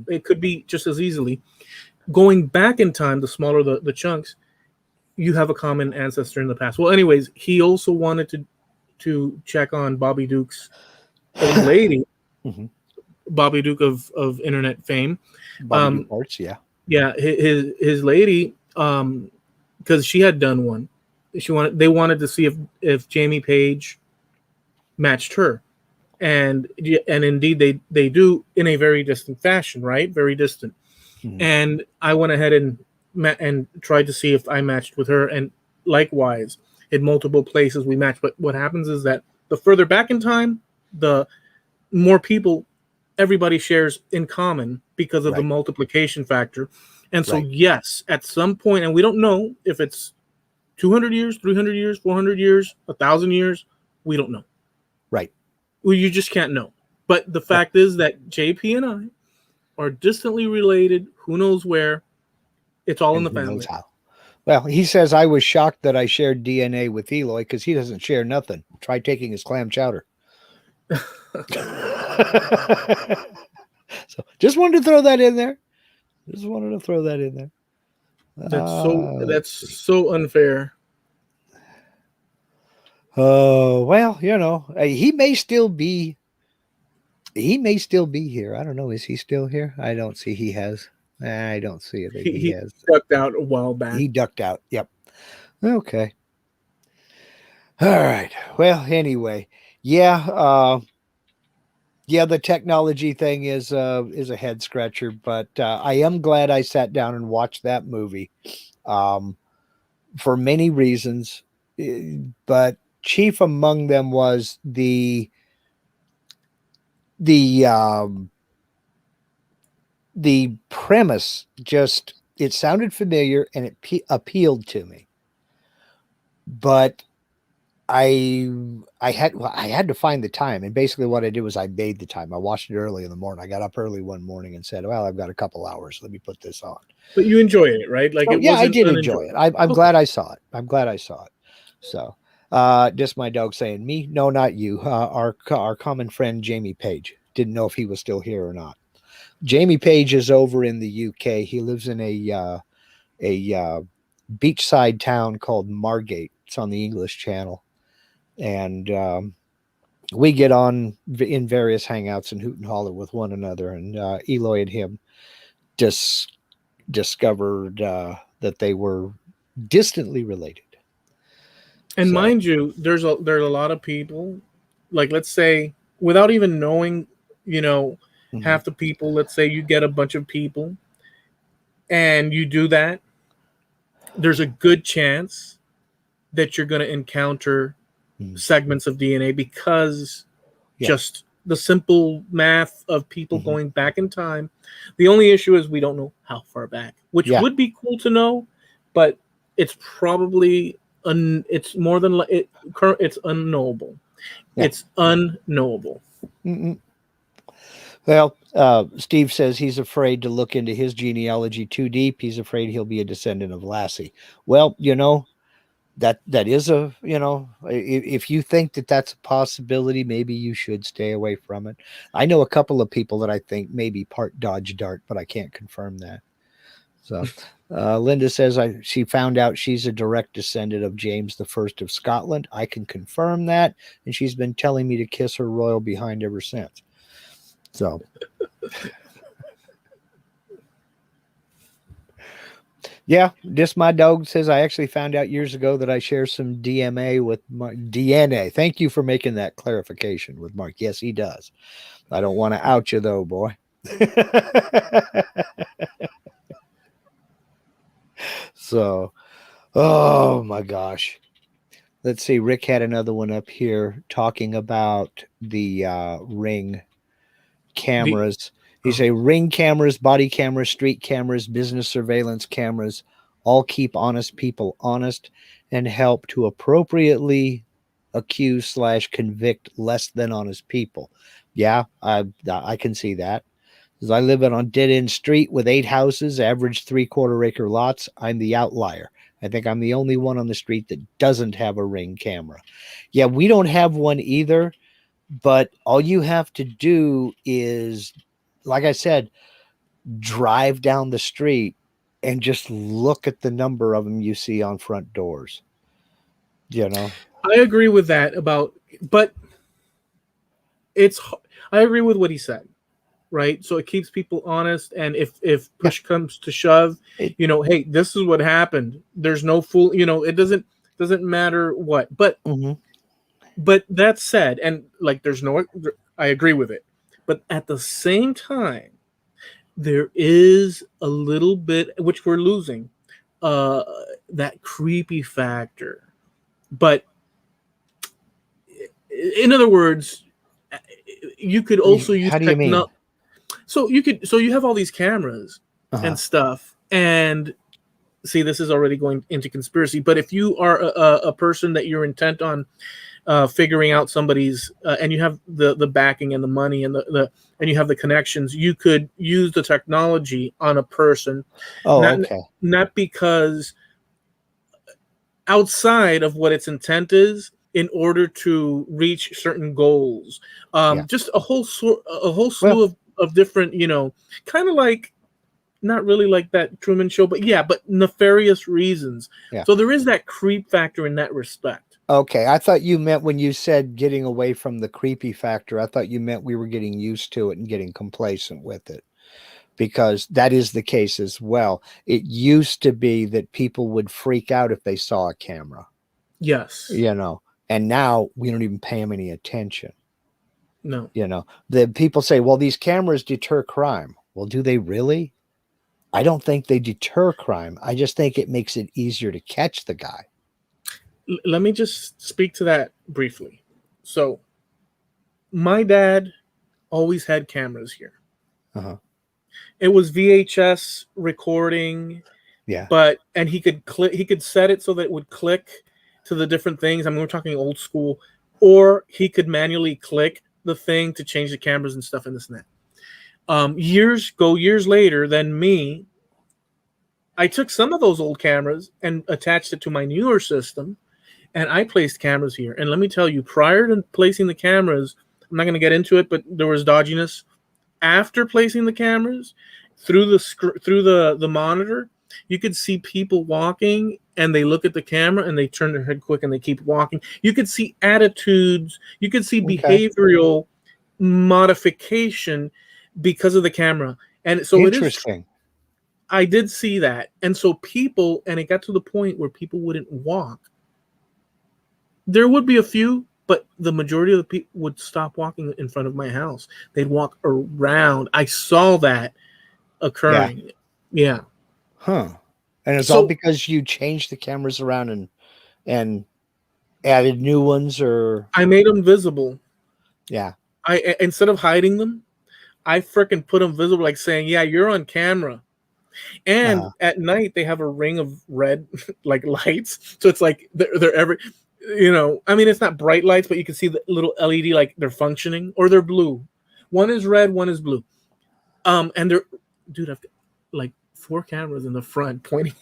It could be just as easily. Going back in time, the smaller the chunks, you have a common ancestor in the past. Well, anyways, he also wanted to check on Bobby Duke's old lady, Bobby Duke of internet fame. Bobby Duke Arts, yeah. Yeah, his lady because she had done one. They wanted to see if Jamie Page matched her, and indeed they do in a very distant fashion, right? Very distant. Mhm. And I went ahead and tried to see if I matched with her, and likewise in multiple places we matched. But what happens is that the further back in time, the more people everybody shares in common because of the Right. multiplication factor. And so, Right. yes, at some point, and we don't know if it's 200 years, 300 years, 400 years, 1,000 years, we don't know. Right. Well, you just can't know. But the fact is that JP and I are distantly related. Who knows where? It's all in And the who knows family. how? Well, he says I was shocked that I shared DNA with Eloy because he doesn't share nothing. Try taking his clam chowder. So just wanted to throw that in there. Just wanted to throw that in there. That's Let's see. so unfair. Oh, well, he may still be. He may still be here. I don't know. Is he still here? I don't see he has. I don't see that he He has. ducked out a while back. He ducked out. Yep. Okay. All right. Well, anyway, yeah. Yeah, the technology thing is a head scratcher, but I am glad I sat down and watched that movie, for many reasons. But chief among them was the the premise. Just it sounded familiar and it appealed to me, but I had to find the time, and basically what I did was I made the time. I watched it early in the morning. I got up early one morning and said, "Well, I've got a couple hours. Let me put this on." But you enjoy it, right? Like So it yeah, I wasn't did enjoy it. I'm Okay. glad I saw it. I'm glad I saw it. So, just my dog saying, "Me? No, not you." Our common friend Jamie Page. Didn't know if he was still here or not. Jamie Page is over in the UK. He lives in a beachside town called Margate. It's on the English Channel, and we get on in various hangouts and hoot and holler with one another. And Eloy and him discovered that they were distantly related. And So, mind you, there's a lot of people, like let's say without even knowing, mhm. half the people, let's say you get a bunch of people and you do that, there's a good chance that you're going to encounter segments of DNA because just the simple math of people going back in time. The only issue is we don't know how far back, which would be cool to know, but it's probably it's more than it's unknowable. Yeah. It's unknowable. Mm-mm. Well, Steve says he's afraid to look into his genealogy too deep. He's afraid he'll be a descendant of Lassie. Well, that is if you think that that's a possibility, maybe you should stay away from it. I know a couple of people that I think may be part Dodge Dart, but I can't confirm that. So Linda says she found out she's a direct descendant of James the First of Scotland. I can confirm that, and she's been telling me to kiss her royal behind ever since. So yeah, just my dog says I actually found out years ago that I share some DNA with Mark. DNA. Thank you for making that clarification with Mark. Yes, he does. I don't want to out you though, boy. So, oh my gosh. Let's see. Rick had another one up here talking about the Ring cameras. He say Ring cameras, body cameras, street cameras, business surveillance cameras all keep honest people honest and help to appropriately accuse / convict less than honest people. Yeah, I can see that. Because I live on a dead end street with 8 houses, average 3/4 acre lots. I'm the outlier. I think I'm the only one on the street that doesn't have a Ring camera. Yeah, we don't have one either, but all you have to do is, like I said, drive down the street and just look at the number of them you see on front doors. I agree with that but I agree with what he said. right? So it keeps people honest. And if push comes to shove, hey, this is what happened. There's no fool. It doesn't matter what. But that said, and like I agree with it. But at the same time, there is a little bit, which we're losing, that creepy factor. But in other words, you could also use how do you mean? So you have all these cameras and stuff, and see, this is already going into conspiracy. But if you are a person that you're intent on figuring out somebody's, and you have the backing and the money and and you have the connections, you could use the technology on a person. Not because outside of what its intent is, in order to reach certain goals. Just a whole slew of different, kind of like, not really like that Truman Show, but nefarious reasons. So there is that creep factor in that respect. Okay, I thought you meant when you said getting away from the creepy factor, I thought you meant we were getting used to it and getting complacent with it, because that is the case as well. It used to be that people would freak out if they saw a camera. Yes. And now we don't even pay them any attention. No. The people say, well, these cameras deter crime. Well, do they really? I don't think they deter crime. I just think it makes it easier to catch the guy. Let me just speak to that briefly. So my dad always had cameras here. It was VHS recording. And he could set it so that it would click to the different things. I mean, we're talking old school, or he could manually click the thing to change the cameras and stuff and this and that. Years later than me, I took some of those old cameras and attached it to my newer system, and I placed cameras here. And let me tell you, prior to placing the cameras, I'm not going to get into it, but there was dodginess. After placing the cameras, through the monitor, you could see people walking, and they look at the camera and they turn their head quick and they keep walking. You could see attitudes. You could see behavioral modification because of the camera. And so Interesting. I did see that. And so and it got to the point where people wouldn't walk. There would be a few, but the majority of the people would stop walking in front of my house. They'd walk around. I saw that occurring. Yeah. And it's all because you changed the cameras around and added new ones, or I made them visible. I instead of hiding them, I freaking put them visible, like saying, "Yeah, you're on camera." And at night they have a ring of red like lights, so it's like they're every. I mean, it's not bright lights, but you can see the little LED, like they're functioning, or they're blue. One is red, one is blue. And I've got like 4 cameras in the front pointing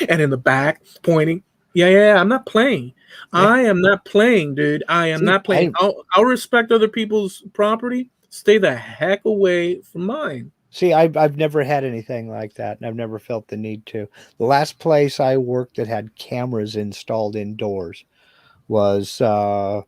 and in the back pointing. Yeah. I'm not playing. I am not playing, dude. I am not playing. I'll respect other people's property. Stay the heck away from mine. See, I've never had anything like that, and I've never felt the need to. The last place I worked that had cameras installed indoors was the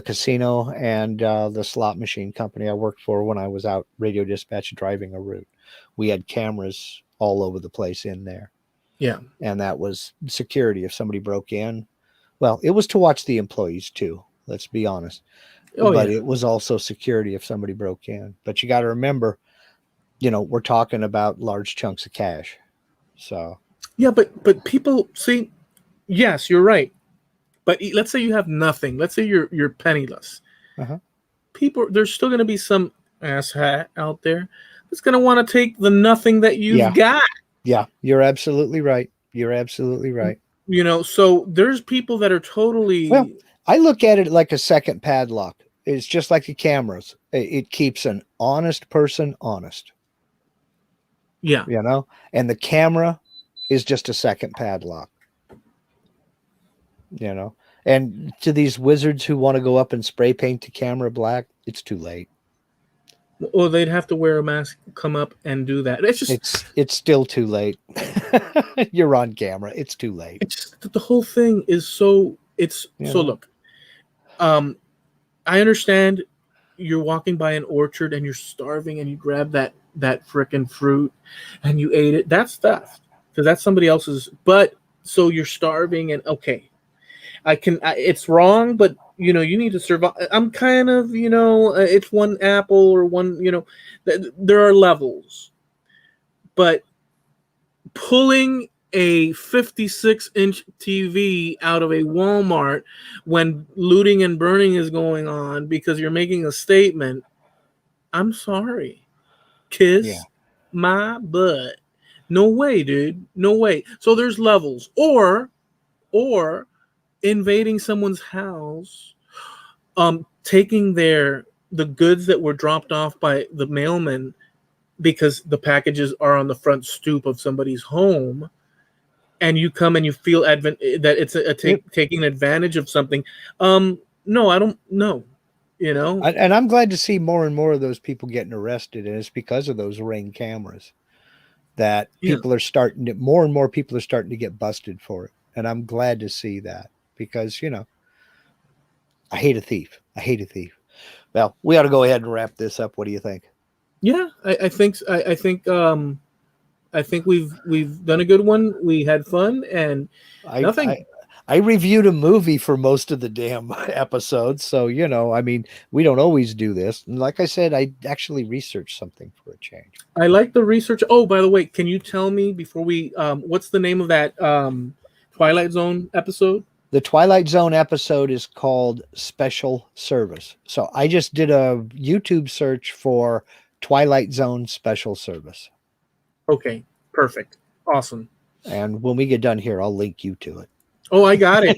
casino and the slot machine company I worked for when I was out radio dispatch driving a route. We had cameras all over the place in there. Yeah. And that was security if somebody broke in. Well, it was to watch the employees too, let's be honest. But it was also security if somebody broke in. But you got to remember, we're talking about large chunks of cash. So yeah, but people see, yes, you're right. But let's say you have nothing. Let's say you're penniless. People, there's still going to be some asshat out there that's going to want to take the nothing that you've got. Yeah, you're absolutely right. So there's people that are totally. Well, I look at it like a second padlock. It's just like the cameras. It keeps an honest person honest. Yeah. And the camera is just a second padlock. And to these wizards who want to go up and spray paint the camera black, it's too late. Well, they'd have to wear a mask, come up and do that. It's still too late. You're on camera. It's too late. The whole thing is so. So look, I understand you're walking by an orchard and you're starving and you grab that frickin' fruit and you ate it. That's theft because that's somebody else's. But so you're starving and okay, it's wrong, but you need to survive. I'm kind of, it's one apple or one, there are levels, but pulling a 56-inch TV out of a Walmart when looting and burning is going on because you're making a statement. I'm sorry. Kiss my butt. No way, dude. No way. So there's levels. Or invading someone's house, taking the goods that were dropped off by the mailman because the packages are on the front stoop of somebody's home, and you come and you feel that it's taking advantage of something. No, I don't know. And I'm glad to see more and more of those people getting arrested, and it's because of those Ring cameras that more and more people are starting to get busted for it. And I'm glad to see that because, I hate a thief. Well, we ought to go ahead and wrap this up. What do you think? Yeah, I think we've done a good one. We had fun and nothing. I reviewed a movie for most of the damn episodes. So, we don't always do this. And like I said, I actually researched something for a change. I like the research. Oh, by the way, can you tell me before we, what's the name of that Twilight Zone episode? The Twilight Zone episode is called Special Service. So I just did a YouTube search for Twilight Zone Special Service. Okay, perfect. Awesome. And when we get done here, I'll link you to it. Oh, I got it.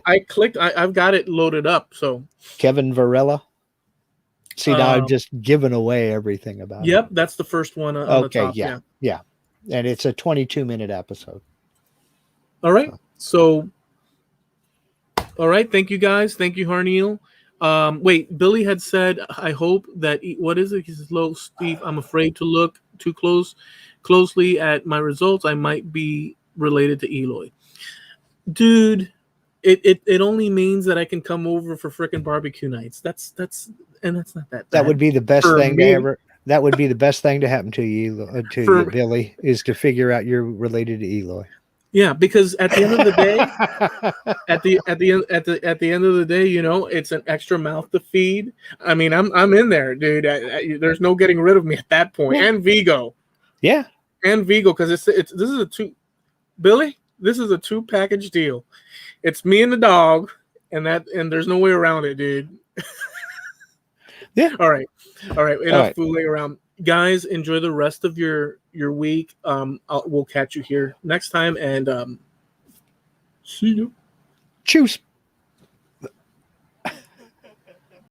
I clicked. I've got it loaded up. So Kevin Varela. See, now I'm just giving away everything about it. Yep, that's the first one on the top. Yeah. And it's a 22-minute episode. All right. So, all right. Thank you, guys. Thank you, Harneil. Wait, Billy had said, I hope that, what is it? He says, hello, Steve, I'm afraid to look too closely at my results. I might be related to Eloy. Dude, it only means that I can come over for frickin' barbecue nights. That's not that bad. That would be the best thing to ever. That would be the best thing to happen to you, Billy, is to figure out you're related to Eloy. Yeah, because at the end of the day, at the end of the day, it's an extra mouth to feed. I mean, I'm in there, dude. There's no getting rid of me at that point. And Vigo. Yeah. And Vigo, because this is a two, Billy. This is a 2-package deal. It's me and the dog, and there's no way around it, dude. Yeah. All right. Enough fooling around, guys. Enjoy the rest of your week. We'll catch you here next time, and see you. Cheers.